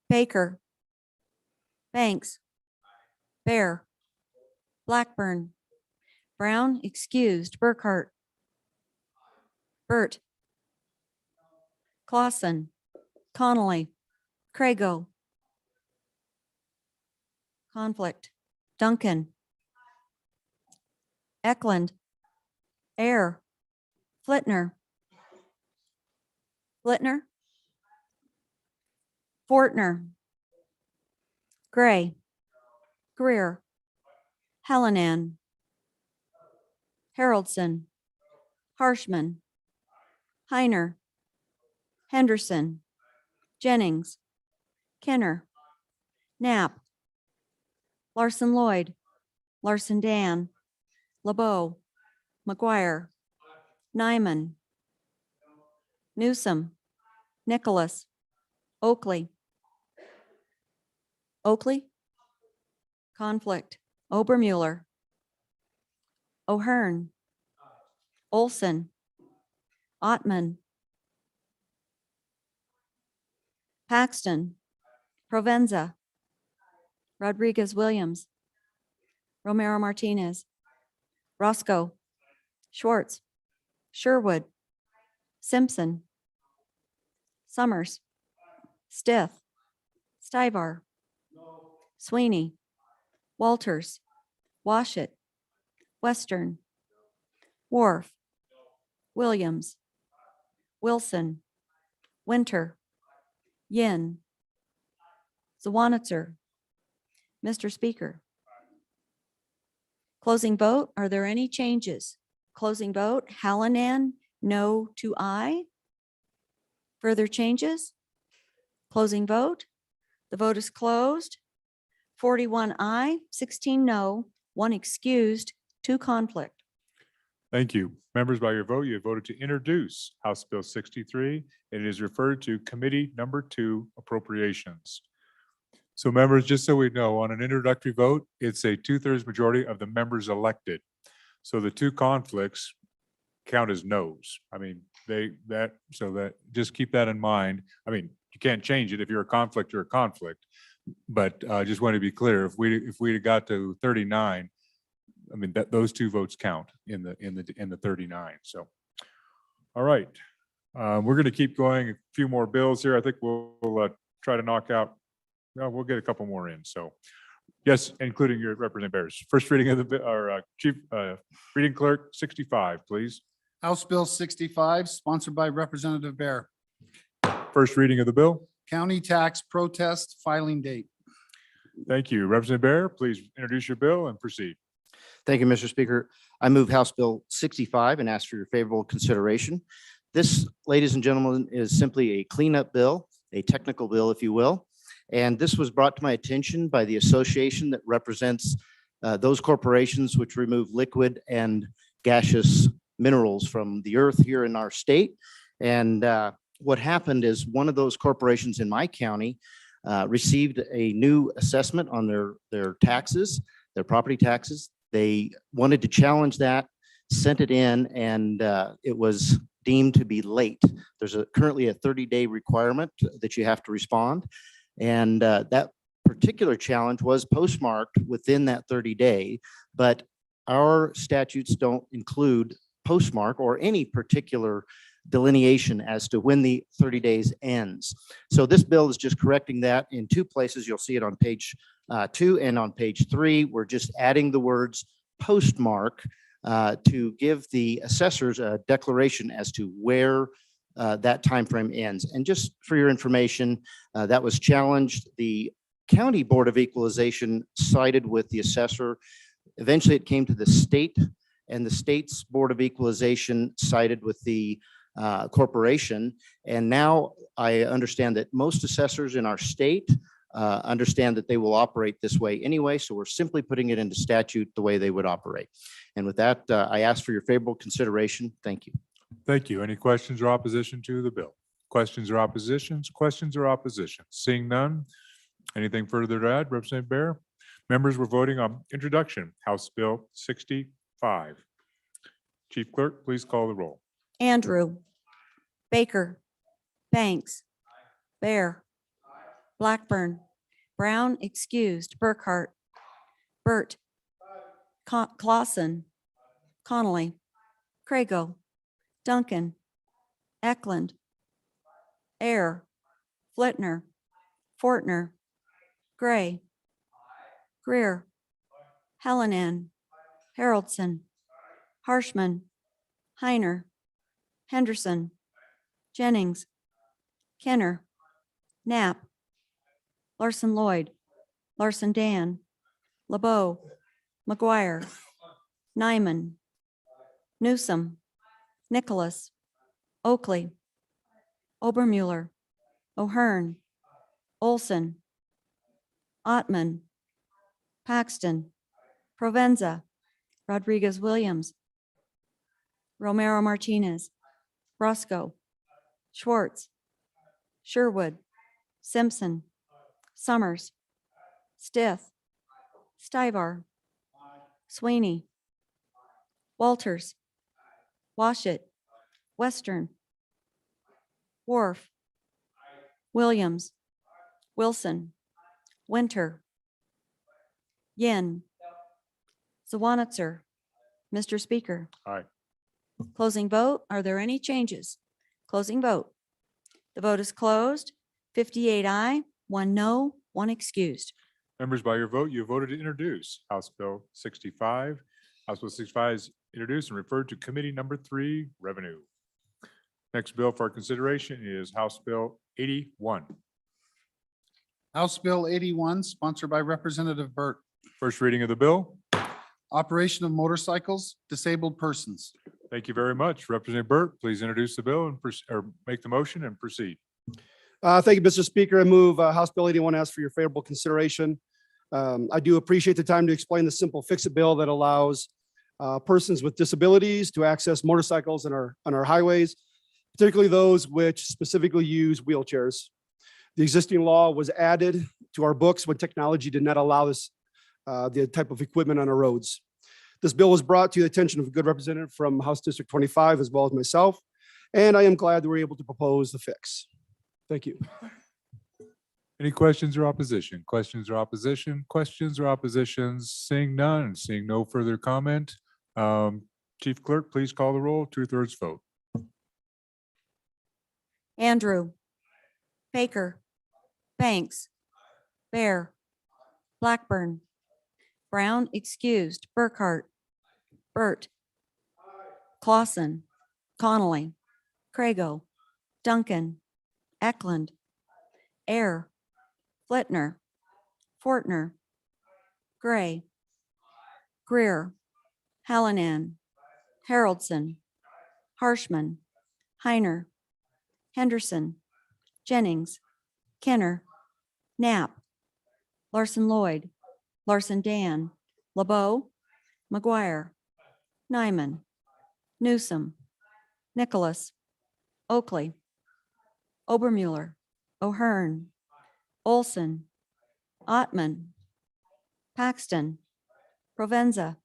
Baker. Banks. Bear. Blackburn. Brown excused. Burkhart. Burt. Clausen. Connolly. Crago. Conflict. Duncan. Eklund. Air. Flitner. Flitner. Fortner. Gray. Greer. Hallinan. Haroldson. Harshman. Heiner. Henderson. Jennings. Kenner. Knapp. Larson Lloyd. Larson Dan. LeBeau. McGuire. Nyman. Newsom. Nicholas. Oakley. Oakley. Conflict. Obermuller. O'Hearn. Olson. Ottman. Paxton. Provenza. Rodriguez Williams. Romero Martinez. Roscoe. Schwartz. Sherwood. Simpson. Summers. Stith. Stivar. Sweeney. Walters. Washit. Western. Wharf. Williams. Wilson. Winter. Yin. Zawanitzer. Mr. Speaker. Closing vote. Are there any changes? Closing vote. Hallinan, no to aye. Further changes? Closing vote. The vote is closed. 41 aye, 16 no, 1 excused, 2 conflict.
Thank you. Members, by your vote, you have voted to introduce House Bill 63, and it is referred to Committee Number 2 Appropriations. So members, just so we know, on an introductory vote, it's a 2/3 majority of the members elected. So the 2 conflicts count as no's. I mean, just keep that in mind. I mean, you can't change it. If you're a conflict, you're a conflict. But I just want to be clear, if we got to 39, I mean, those 2 votes count in the 39. So, all right. We're going to keep going. A few more bills here. I think we'll try to knock out. We'll get a couple more in. So, yes, including your Representative Bears. First reading of our Chief Reading Clerk 65, please.
House Bill 65, sponsored by Representative Bear.
First reading of the bill.
County tax protest filing date.
Thank you. Representative Bear, please introduce your bill and proceed.
Thank you, Mr. Speaker. I move House Bill 65 and ask for your favorable consideration. This, ladies and gentlemen, is simply a cleanup bill, a technical bill, if you will. And this was brought to my attention by the association that represents those corporations which remove liquid and gaseous minerals from the earth here in our state. And what happened is one of those corporations in my county received a new assessment on their taxes, their property taxes. They wanted to challenge that, sent it in, and it was deemed to be late. There's currently a 30-day requirement that you have to respond. And that particular challenge was postmarked within that 30-day, but our statutes don't include postmark or any particular delineation as to when the 30 days ends. So this bill is just correcting that in two places. You'll see it on page 2 and on page 3. We're just adding the words postmark to give the assessors a declaration as to where that time frame ends. And just for your information, that was challenged. The County Board of Equalization sided with the assessor. Eventually, it came to the state, and the state's Board of Equalization sided with the corporation. And now I understand that most assessors in our state understand that they will operate this way anyway. So we're simply putting it into statute the way they would operate. And with that, I ask for your favorable consideration. Thank you.
Thank you. Any questions or opposition to the bill? Questions or oppositions? Questions or oppositions? Seeing none. Anything further to add, Representative Bear? Members, we're voting on introduction, House Bill 65. Chief Clerk, please call the roll.
Andrew, Baker, Banks, Bear, Blackburn, Brown excused, Burkhart, Burt, Clausen, Connolly, Crago, Duncan, Eklund, Air, Flitner, Fortner, Gray, Greer, Hallinan, Haroldson, Harshman, Heiner, Henderson, Jennings, Kenner, Knapp, Larson Lloyd, Larson Dan, LeBeau, McGuire, Nyman, Newsom, Nicholas, Oakley, Obermuller, O'Hearn, Olson, Ottman, Paxton, Provenza, Rodriguez Williams, Romero Martinez, Roscoe, Schwartz, Sherwood, Simpson, Summers, Stith, Stivar, Sweeney, Walters, Washit, Western, Wharf, Williams, Wilson, Winter, Yin, Zawanitzer. Mr. Speaker.
Aye.
Closing vote. Are there any changes? Closing vote. The vote is closed. 58 aye, 1 no, 1 excused.
Members, by your vote, you voted to introduce House Bill 65. House Bill 65 is introduced and referred to Committee Number 3, Revenue. Next bill for consideration is House Bill 81.
House Bill 81, sponsored by Representative Burt.
First reading of the bill.
Operation of motorcycles, disabled persons.
Thank you very much. Representative Burt, please introduce the bill and or make the motion and proceed.
Thank you, Mr. Speaker. I move House Bill 81, ask for your favorable consideration. I do appreciate the time to explain the simple fix-it bill that allows persons with disabilities to access motorcycles on our highways, particularly those which specifically use wheelchairs. The existing law was added to our books when technology did not allow this, the type of equipment on our roads. This bill was brought to the attention of a good representative from House District 25, as well as myself, and I am glad that we're able to propose the fix. Thank you.
Any questions or opposition? Questions or opposition? Questions or oppositions? Seeing none, seeing no further comment. Chief Clerk, please call the roll. 2/3 vote.
Andrew, Baker, Banks, Bear, Blackburn, Brown excused, Burkhart, Burt, Clausen, Connolly, Crago, Duncan, Eklund, Air, Flitner, Fortner, Gray, Greer, Hallinan, Haroldson, Harshman, Heiner, Henderson, Jennings, Kenner, Knapp, Larson Lloyd, Larson Dan, LeBeau, McGuire, Nyman, Newsom, Nicholas, Oakley, Obermuller, O'Hearn, Olson, Ottman, Paxton, Provenza,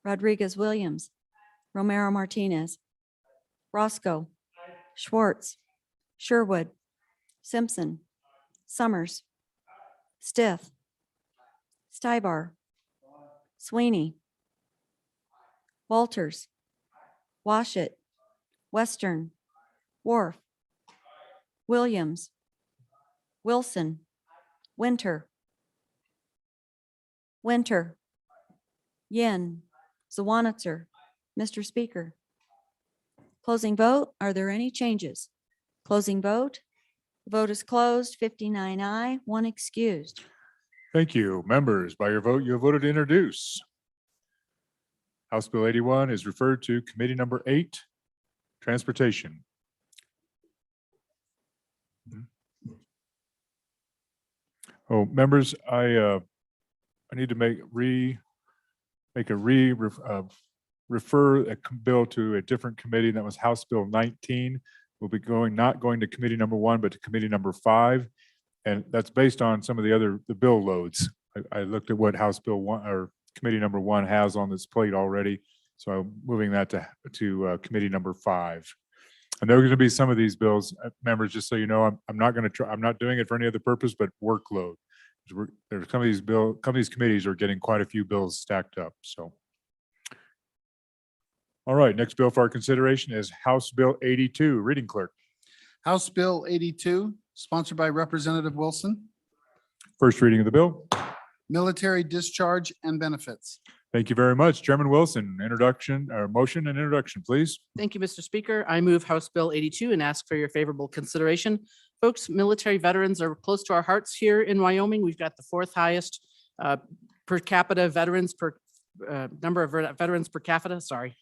Rodriguez Williams, Romero Martinez, Roscoe, Schwartz, Sherwood, Simpson, Summers, Stith, Stybar, Sweeney, Walters, Washit, Western, Wharf, Williams, Wilson, Winter, Yin, Zawanitzer. Mr. Speaker. Closing vote. Are there any changes? Closing vote. The vote is closed. 59 aye, 1 excused.
Thank you. Members, by your vote, you have voted to introduce. House Bill 81 is referred to Committee Number 8, Transportation. Oh, members, I need to refer a bill to a different committee. That was House Bill 19. We'll be not going to Committee Number 1, but to Committee Number 5. And that's based on some of the bill loads. I looked at what House Bill 1 or Committee Number 1 has on this plate already. So I'm moving that to Committee Number 5. And there are going to be some of these bills, members, just so you know, I'm not doing it for any other purpose, but workload. There's some of these committees are getting quite a few bills stacked up, so. All right, next bill for our consideration is House Bill 82. Reading clerk.
House Bill 82, sponsored by Representative Wilson,
First reading of the bill.
military discharge and benefits.
Thank you very much. Chairman Wilson, introduction, or motion and introduction, please.
Thank you, Mr. Speaker. I move House Bill 82 and ask for your favorable consideration. Folks, military veterans are close to our hearts here in Wyoming. We've got the 4th highest per capita veterans number of veterans per capita, sorry.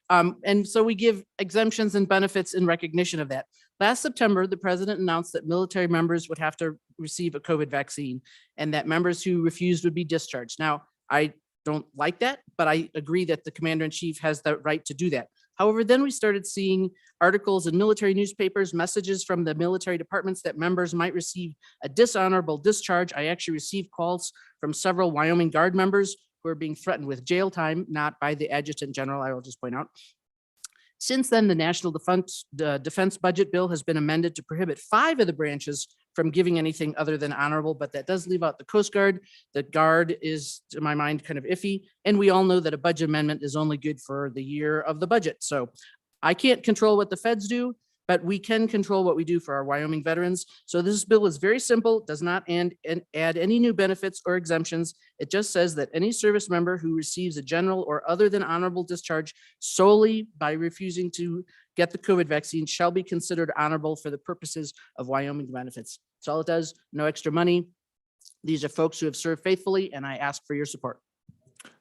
And so we give exemptions and benefits in recognition of that. Last September, the president announced that military members would have to receive a COVID vaccine and that members who refused would be discharged. Now, I don't like that, but I agree that the commander in chief has the right to do that. However, then we started seeing articles in military newspapers, messages from the military departments that members might receive a dishonorable discharge. I actually received calls from several Wyoming Guard members who are being threatened with jail time, not by the adjutant general, I will just point out. Since then, the National Defense Budget Bill has been amended to prohibit 5 of the branches from giving anything other than honorable, but that does leave out the Coast Guard. The Guard is, to my mind, kind of iffy. And we all know that a budget amendment is only good for the year of the budget. So I can't control what the feds do, but we can control what we do for our Wyoming veterans. So this bill is very simple, does not add any new benefits or exemptions. It just says that any service member who receives a general or other than honorable discharge solely by refusing to get the COVID vaccine shall be considered honorable for the purposes of Wyoming benefits. That's all it does, no extra money. These are folks who have served faithfully, and I ask for your support.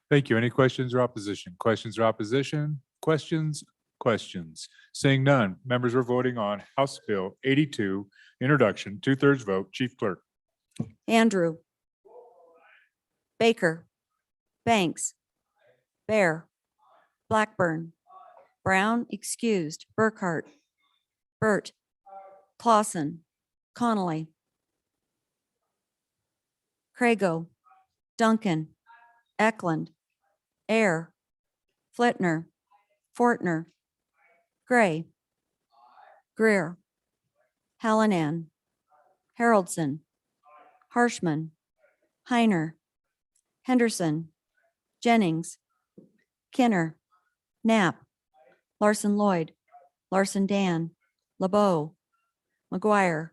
Thank you. Any questions or opposition? Questions or opposition? Questions? Questions? Seeing none, members are voting on House Bill 82, introduction, 2/3 vote. Chief Clerk.
Andrew, Baker, Banks, Bear, Blackburn, Brown excused, Burkhart, Burt, Clausen, Connolly, Crago, Duncan, Eklund, Air, Flitner, Fortner, Gray, Greer, Hallinan, Haroldson, Harshman, Heiner, Henderson, Jennings, Kinner, Knapp, Larson Lloyd, Larson Dan, LeBeau, McGuire,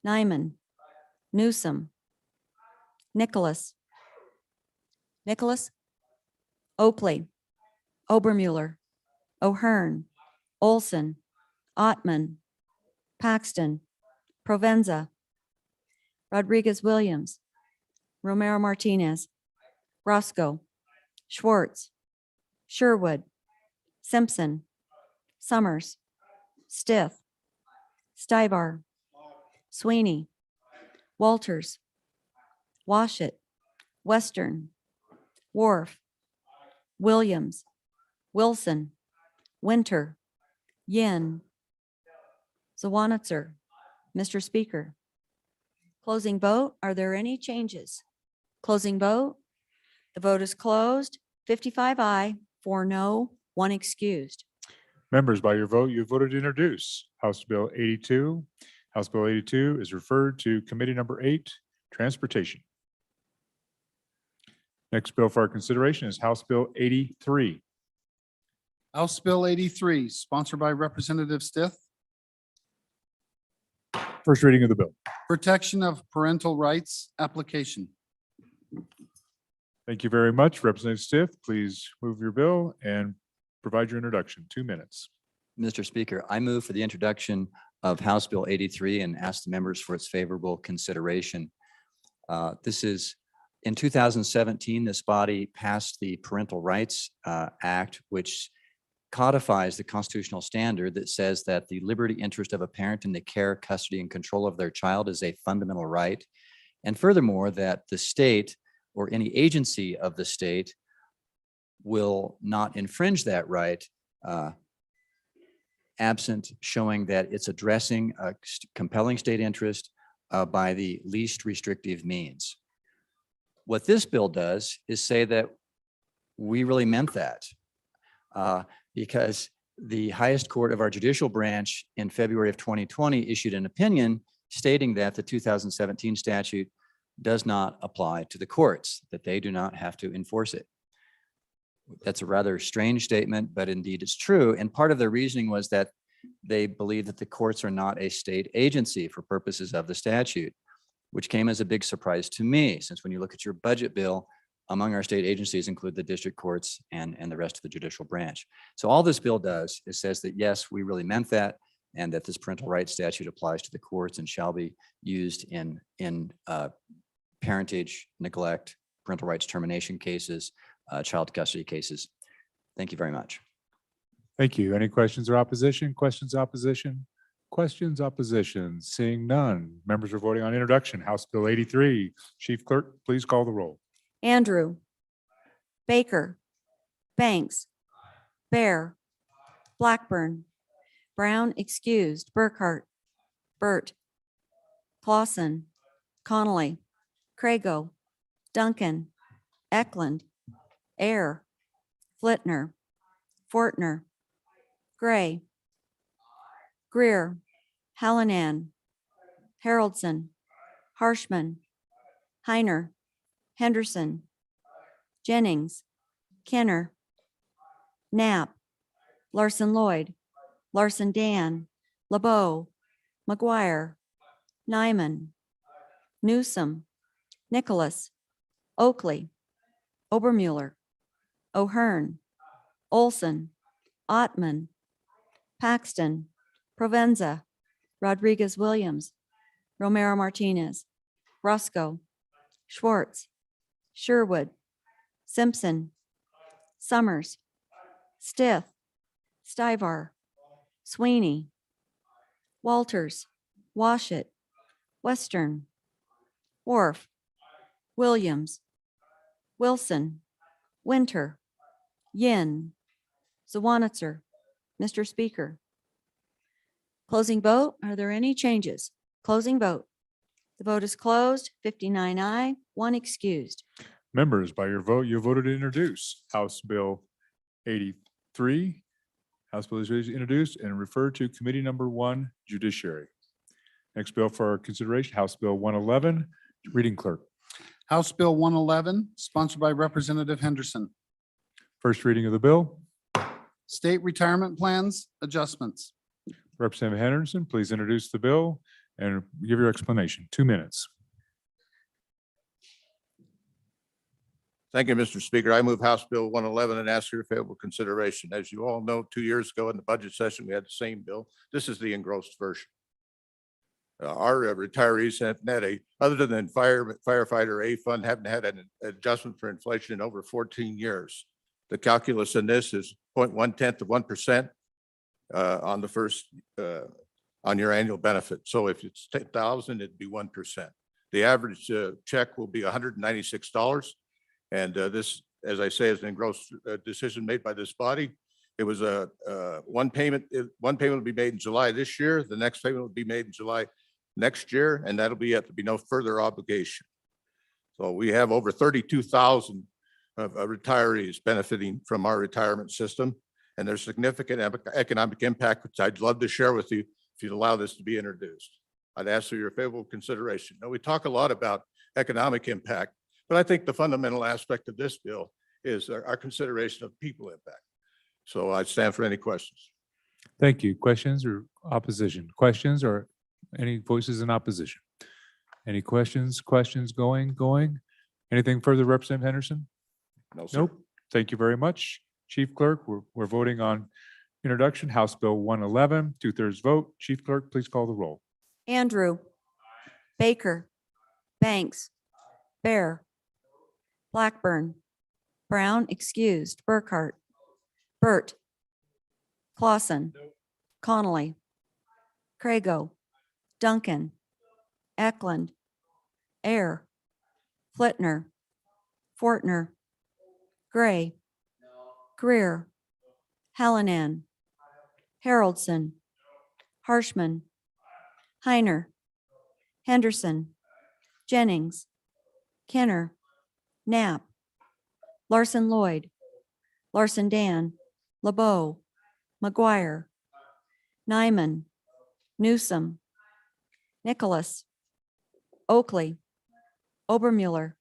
Nyman, Newsom, Nicholas, Oakley, Obermuller, O'Hearn, Olson, Ottman, Paxton, Provenza, Rodriguez Williams, Romero Martinez, Roscoe, Schwartz, Sherwood, Simpson, Summers, Stith, Stybar, Sweeney, Walters, Washit, Western, Wharf, Williams, Wilson, Winter, Yin, Zawanitzer. Mr. Speaker. Closing vote. Are there any changes? Closing vote. The vote is closed. 55 aye, 4 no, 1 excused.
Members, by your vote, you voted to introduce House Bill 82. House Bill 82 is referred to Committee Number 8, Transportation. Next bill for our consideration is House Bill 83.
House Bill 83, sponsored by Representative Stith,
First reading of the bill.
protection of parental rights application.
Thank you very much. Representative Stiff, please move your bill and provide your introduction. 2 minutes.
Mr. Speaker, I move for the introduction of House Bill 83 and ask the members for its favorable consideration. This is, in 2017, this body passed the Parental Rights Act, which codifies the constitutional standard that says that the liberty interest of a parent in the care, custody, and control of their child is a fundamental right. And furthermore, that the state or any agency of the state will not infringe that right absent showing that it's addressing a compelling state interest by the least restrictive means. What this bill does is say that we really meant that because the highest court of our judicial branch in February of 2020 issued an opinion stating that the 2017 statute does not apply to the courts, that they do not have to enforce it. That's a rather strange statement, but indeed it's true. And part of their reasoning was that they believe that the courts are not a state agency for purposes of the statute, which came as a big surprise to me, since when you look at your budget bill, among our state agencies include the district courts and the rest of the judicial branch. So all this bill does is says that, yes, we really meant that, and that this parental rights statute applies to the courts and shall be used in parentage, neglect, parental rights termination cases, child custody cases. Thank you very much.
Thank you. Any questions or opposition? Questions, opposition? Questions, opposition? Seeing none. Members are voting on introduction. House Bill 83. Chief Clerk, please call the roll.
Andrew, Baker, Banks, Bear, Blackburn, Brown excused, Burkhart, Burt, Clausen, Connolly, Crago, Duncan, Eklund, Air, Flitner, Fortner, Gray, Greer, Hallinan, Haroldson, Harshman, Heiner, Henderson, Jennings, Kenner, Knapp, Larson Lloyd, Larson Dan, LeBeau, McGuire, Nyman, Newsom, Nicholas, Oakley, Obermuller, O'Hearn, Olson, Ottman, Paxton, Provenza, Rodriguez Williams, Romero Martinez, Roscoe, Schwartz, Sherwood, Simpson, Summers, Stith, Styvar, Sweeney, Walters, Washit, Western, Wharf, Williams, Wilson, Winter, Yin, Zawanitzer. Mr. Speaker. Closing vote. Are there any changes? Closing vote. The vote is closed. 59 aye, 1 excused.
Members, by your vote, you voted to introduce House Bill 83. House Bill is introduced and referred to Committee Number 1, Judiciary. Next bill for our consideration, House Bill 111. Reading Clerk.
House Bill 111, sponsored by Representative Henderson.
First reading of the bill.
State retirement plans adjustments.
Representative Henderson, please introduce the bill and give your explanation. 2 minutes.
Thank you, Mr. Speaker. I move House Bill 111 and ask for your favorable consideration. As you all know, 2 years ago in the budget session, we had the same bill. This is the engrossed version. our retirees have net other than firefighter A fund, haven't had an adjustment for inflation in over 14 years. The calculus in this is 0.1 of 1% on the first, on your annual benefit. So if it's 10,000, it'd be 1%. The average check will be $196. And this, as I say, is an gross decision made by this body. It was one payment will be made in July this year. The next payment will be made in July next year, and that'll be to be no further obligation. So we have over 32,000 retirees benefiting from our retirement system, and there's significant economic impact, which I'd love to share with you if you'd allow this to be introduced. I'd ask for your favorable consideration. Now, we talk a lot about economic impact, but I think the fundamental aspect of this bill is our consideration of people impact. So I stand for any questions.
Thank you. Questions or opposition? Questions or any voices in opposition? Any questions? Questions going? Anything further, Representative Henderson?
No, sir.
Nope. Thank you very much. Chief Clerk, we're voting on introduction, House Bill 111, 2/3 vote. Chief Clerk, please call the roll.
Andrew, Baker, Banks, Bear, Blackburn, Brown, excused, Burkhart, Burt, Clausen, Connolly, Crago, Duncan, Eklund, Air, Flitner, Fortner, Gray, Greer, Hallinan, Haroldson, Harshman, Heiner, Henderson, Jennings, Kenner, Knapp, Larson Lloyd, Larson Dan, LeBeau, McGuire, Nyman, Newsom, Nicholas, Oakley, Obermuller,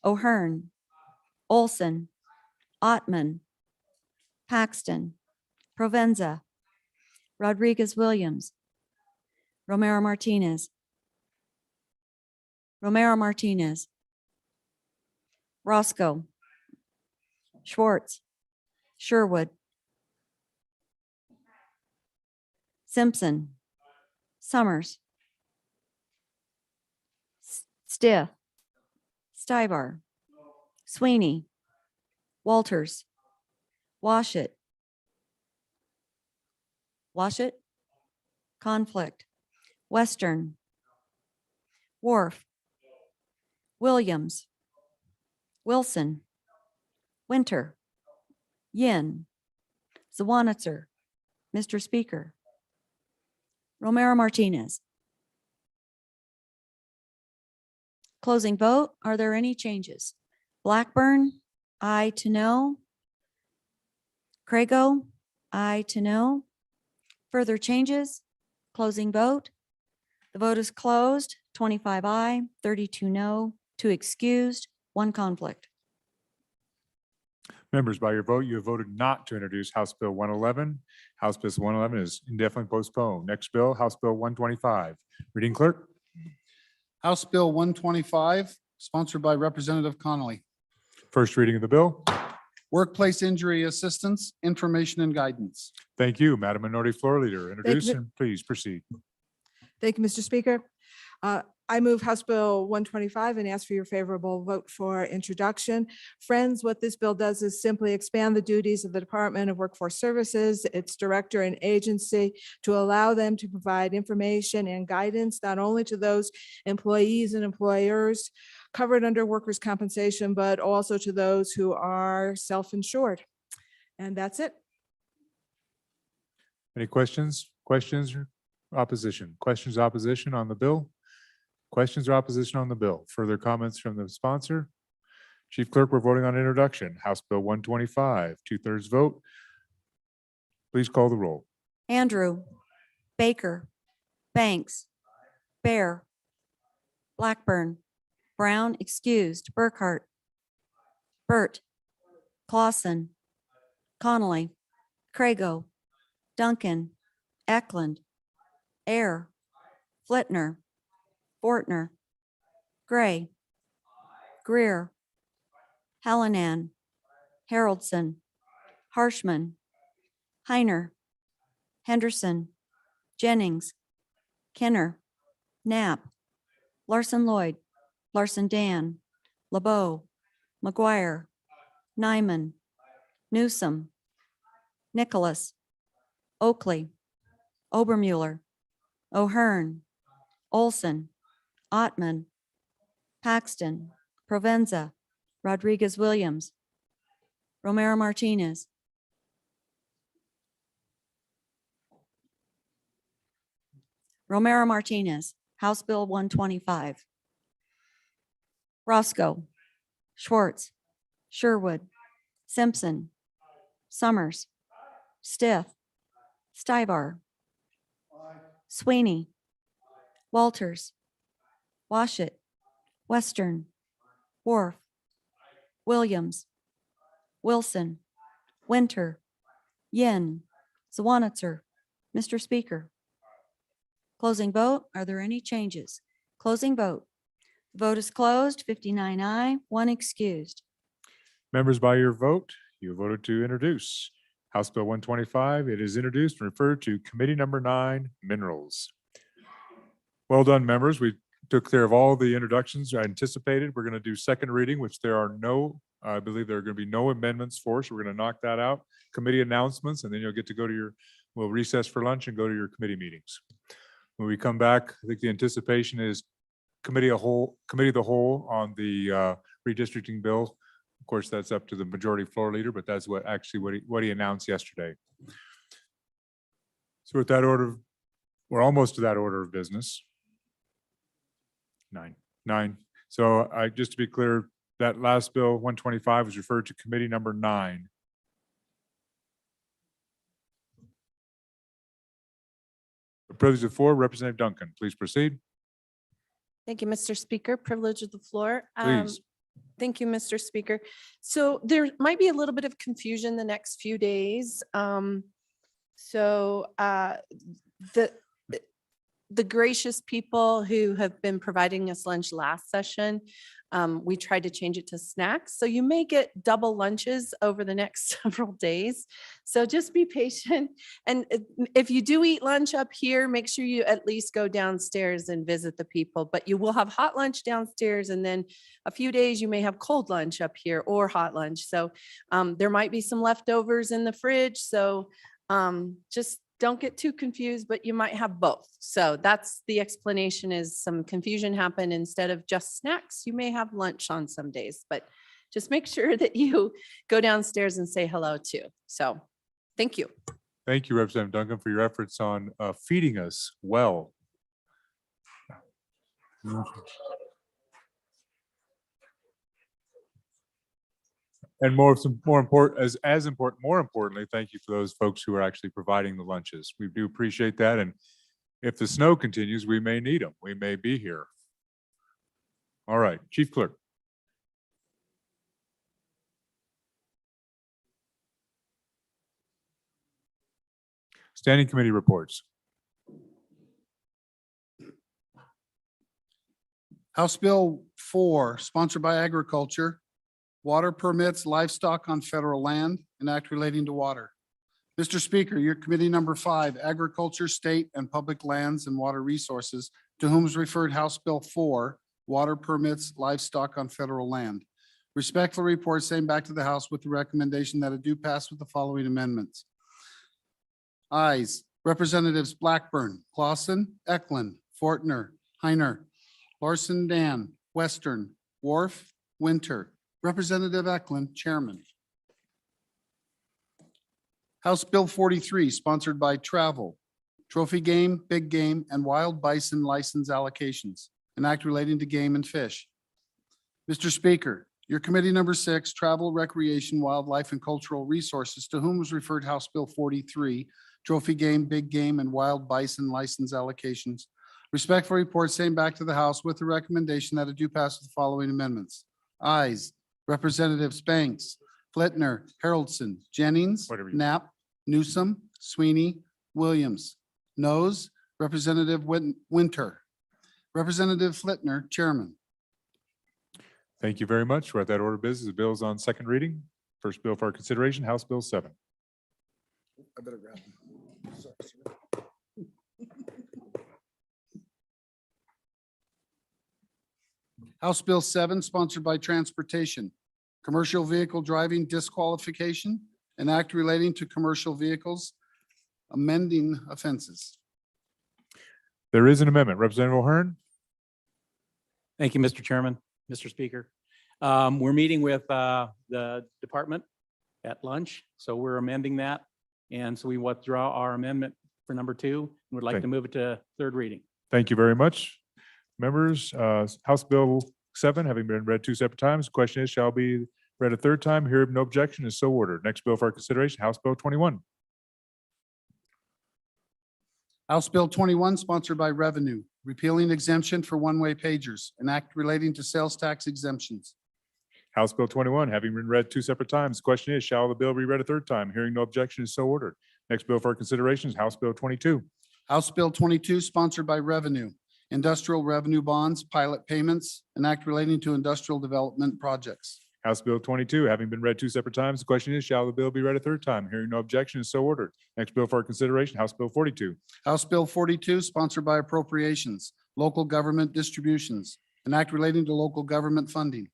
O'Hearn, Olson, Ottman, Paxton, Provenza, Rodriguez Williams, Romero Martinez, Roscoe, Schwartz, Sherwood, Simpson, Summers, Stiff, Stivar, Sweeney, Walters, Washit, Conflict, Western, Wharf, Williams, Wilson, Winter, Yin, Zawanitzer, Mr. Speaker, Romero Martinez. Closing vote. Are there any changes? Blackburn, aye to no. Crago, aye to no. Further changes? Closing vote. The vote is closed. 25 aye, 32 no, 2 excused, 1 conflict.
Members, by your vote, you have voted not to introduce House Bill 111. House Bill 111 is indefinitely postponed. Next bill, House Bill 125. Reading clerk.
House Bill 125, sponsored by Representative Connolly.
First reading of the bill.
Workplace Injury Assistance, Information and Guidance.
Thank you, Madam Minority Floor Leader. Introduce and please proceed.
Thank you, Mr. Speaker. I move House Bill 125 and ask for your favorable vote for introduction. Friends, what this bill does is simply expand the duties of the Department of Workforce Services, its director and agency, to allow them to provide information and guidance not only to those employees and employers covered under workers' compensation, but also to those who are self-insured. And that's it.
Any questions? Questions or opposition? Questions, opposition on the bill? Questions or opposition on the bill? Further comments from the sponsor? Chief Clerk, we're voting on introduction. House Bill 125, 2/3 vote. Please call the roll.
Andrew, Baker, Banks, Bear, Blackburn, Brown, excused, Burkhart, Burt, Clausen, Connolly, Crago, Duncan, Eklund, Air, Flitner, Fortner, Gray, Greer, Hallinan, Haroldson, Harshman, Heiner, Henderson, Jennings, Kenner, Knapp, Larson Lloyd, Larson Dan, LeBeau, McGuire, Nyman, Newsom, Nicholas, Oakley, Obermuller, O'Hearn, Olson, Ottman, Paxton, Provenza, Rodriguez Williams, Romero Martinez, Romero Martinez, House Bill 125. Roscoe, Schwartz, Sherwood, Simpson, Summers, Stith, Stibar, Sweeney, Walters, Washit, Western, Worf, Williams, Wilson, Winter, Yin, Zwanitzer. Mr. Speaker. Closing vote. Are there any changes? Closing vote. The vote is closed. 59 aye, 1 excused.
Members, by your vote, you voted to introduce House Bill 125. It is introduced and referred to Committee Number 9, Minerals. Well done, members. We took care of all the introductions I anticipated. We're going to do second reading, which there are no, I believe there are going to be no amendments for, so we're going to knock that out. Committee announcements, and then you'll get to go to your, we'll recess for lunch and go to your committee meetings. When we come back, I think the anticipation is committee of the whole on the redistricting bill. Of course, that's up to the majority floor leader, but that's what he announced yesterday. So with that order, we're almost to that order of business. Nine. So just to be clear, that last bill 125 was referred to Committee Number 9. The privilege of the floor, Representative Duncan, please proceed.
Thank you, Mr. Speaker. Privilege of the floor.
Please.
Thank you, Mr. Speaker. So there might be a little bit of confusion the next few days. The gracious people who have been providing us lunch last session, we tried to change it to snacks. So you may get double lunches over the next several days. So just be patient. And if you do eat lunch up here, make sure you at least go downstairs and visit the people. But you will have hot lunch downstairs, and then a few days you may have cold lunch up here or hot lunch. So there might be some leftovers in the fridge. So just don't get too confused, but you might have both. So that's the explanation, is some confusion happened. Instead of just snacks, you may have lunch on some days, but just make sure that you go downstairs and say hello too. So thank you.
Thank you, Representative Duncan, for your efforts on feeding us well. And more importantly, thank you for those folks who are actually providing the lunches. We do appreciate that. And if the snow continues, we may need them. We may be here. All right, Chief Clerk. Standing committee reports.
House Bill 4, sponsored by Agriculture, water permits livestock on federal land, and act relating to water. Mr. Speaker, your committee number 5, Agriculture, State and Public Lands and Water Resources, to whom is referred House Bill 4, water permits livestock on federal land. Respectfully report same back to the House with the recommendation that it do pass with the following amendments. Ayes, Representatives Blackburn, Clausen, Eklund, Fortner, Heiner, Larson Dan, Western, Worf, Winter. Representative Eklund, Chairman. House Bill 43, sponsored by Travel, Trophy Game, Big Game, and Wild Bison License Allocations, an act relating to game and fish. Mr. Speaker, your committee number 6, Travel, Recreation, Wildlife, and Cultural Resources, to whom was referred House Bill 43, Trophy Game, Big Game, and Wild Bison License Allocations. Respectful report same back to the House with the recommendation that it do pass with the following amendments. Ayes, Representatives Banks, Flitner, Haroldson, Jennings, Knapp, Newsom, Sweeney, Williams. Noes, Representative Winter. Representative Flitner, Chairman.
Thank you very much. We're at that order of business. The bill is on second reading. First bill for our consideration, House Bill 7.
I better grab them.
House Bill 7, sponsored by Transportation, Commercial Vehicle Driving Disqualification, an act relating to commercial vehicles, amending offenses.
There is an amendment. Representative O'Hearn?
Thank you, Mr. Chairman, Mr. Speaker. We're meeting with the department at lunch, so we're amending that. And so we withdraw our amendment for number 2 and would like
Okay.
to move it to third reading.
Thank you very much. Members, House Bill 7 having been read 2 separate times, the question is, shall be read a third time. Here, no objection is so ordered. Next bill for our consideration, House Bill 21.
House Bill 21, sponsored by Revenue, repealing exemption for one-way pagers, an act relating to sales tax exemptions.
House Bill 21 having been read 2 separate times, the question is, shall the bill be read a third time? Hearing no objection is so ordered. Next bill for our consideration is House Bill 22.
House Bill 22, sponsored by Revenue, industrial revenue bonds, pilot payments, an act relating to industrial development projects.
House Bill 22 having been read 2 separate times, the question is, shall the bill be read a third time? Hearing no objection is so ordered. Next bill for our consideration, House Bill 42.
House Bill 42, sponsored by Appropriations, local government distributions, an act relating to local government funding.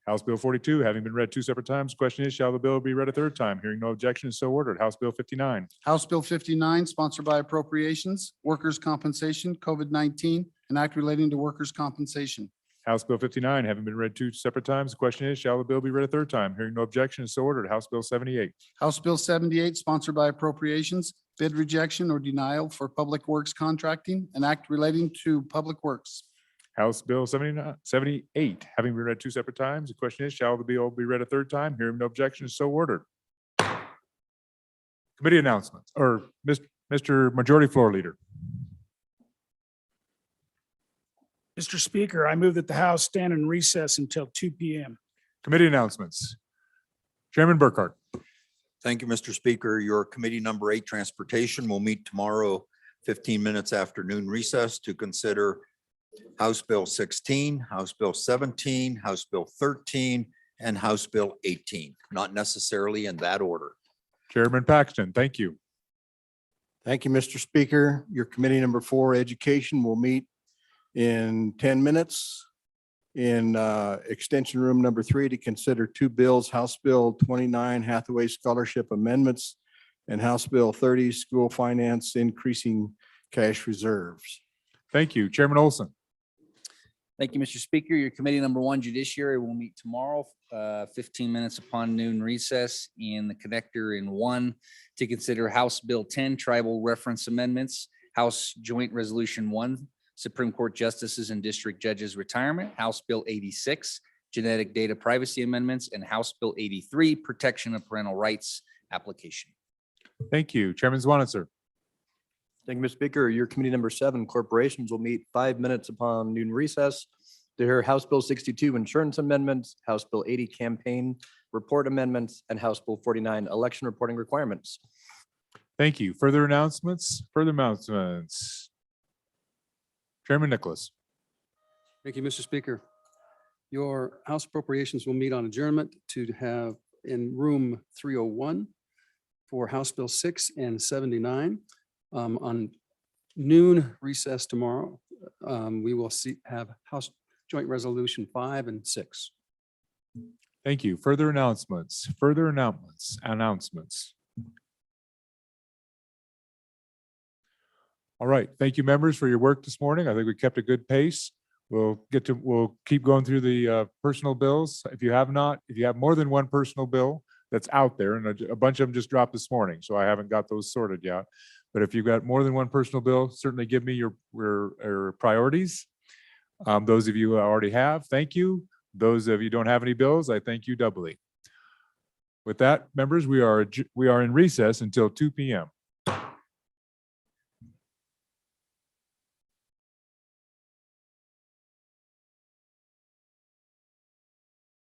House Bill 42 having been read 2 separate times, the question is, shall the bill be read a third time? Hearing no objection is so ordered. House Bill 59.
House Bill 59, sponsored by Appropriations, workers' compensation, COVID-19, an act relating to workers' compensation.
House Bill 59 having been read 2 separate times, the question is, shall the bill be read a third time? Hearing no objection is so ordered. House Bill 78.
House Bill 78, sponsored by Appropriations, bid rejection or denial for public works contracting, an act relating to public works.
House Bill 78 having been read 2 separate times, the question is, shall the bill be read a third time? Hearing no objection is so ordered. Committee announcements, or Mr. Majority Floor Leader.
Mr. Speaker, I move that the House stand in recess until 2 p.m.
Committee announcements. Chairman Burkhart.
Thank you, Mr. Speaker. Your committee number 8, Transportation, will meet tomorrow, 15 minutes after noon recess, to consider House Bill 16, House Bill 17, House Bill 13, and House Bill 18, not necessarily in that order.
Chairman Paxton, thank you.
Thank you, Mr. Speaker. Your committee number 4, Education, will meet in 10 minutes in extension room number 3 to consider 2 bills, House Bill 29, Hathaway Scholarship Amendments, and House Bill 30, School Finance Increasing Cash Reserves.
Thank you. Chairman Olson.
Thank you, Mr. Speaker. Your committee number 1, Judiciary, will meet tomorrow, 15 minutes upon noon recess in the connector in 1 to consider House Bill 10, Tribal Reference Amendments, House Joint Resolution 1, Supreme Court Justices and District Judges Retirement, House Bill 86, Genetic Data Privacy Amendments, and House Bill 83, Protection of Parental Rights Application.
Thank you. Chairman Zwanitzer.
Thank you, Mr. Speaker. Your committee number 7, Corporations, will meet 5 minutes upon noon recess to hear House Bill 62, Insurance Amendments, House Bill 80, Campaign Report Amendments, and House Bill 49, Election Reporting Requirements.
Thank you. Further announcements? Further announcements? Chairman Nicholas.
Thank you, Mr. Speaker. Your House Appropriations will meet on adjournment to have in room 301 for House Bill 6 and 79. On noon recess tomorrow, we will have House Joint Resolution 5 and 6.
Thank you. Further announcements? Further announcements? All right. Thank you, members, for your work this morning. I think we kept a good pace. We'll keep going through the personal bills. If you have more than one personal bill that's out there, and a bunch of them just dropped this morning, so I haven't got those sorted yet. But if you've got more than one personal bill, certainly give me your priorities. Those of you who already have, thank you. Those of you who don't have any bills, I thank you doubly. With that, members, we are in recess until 2 p.m.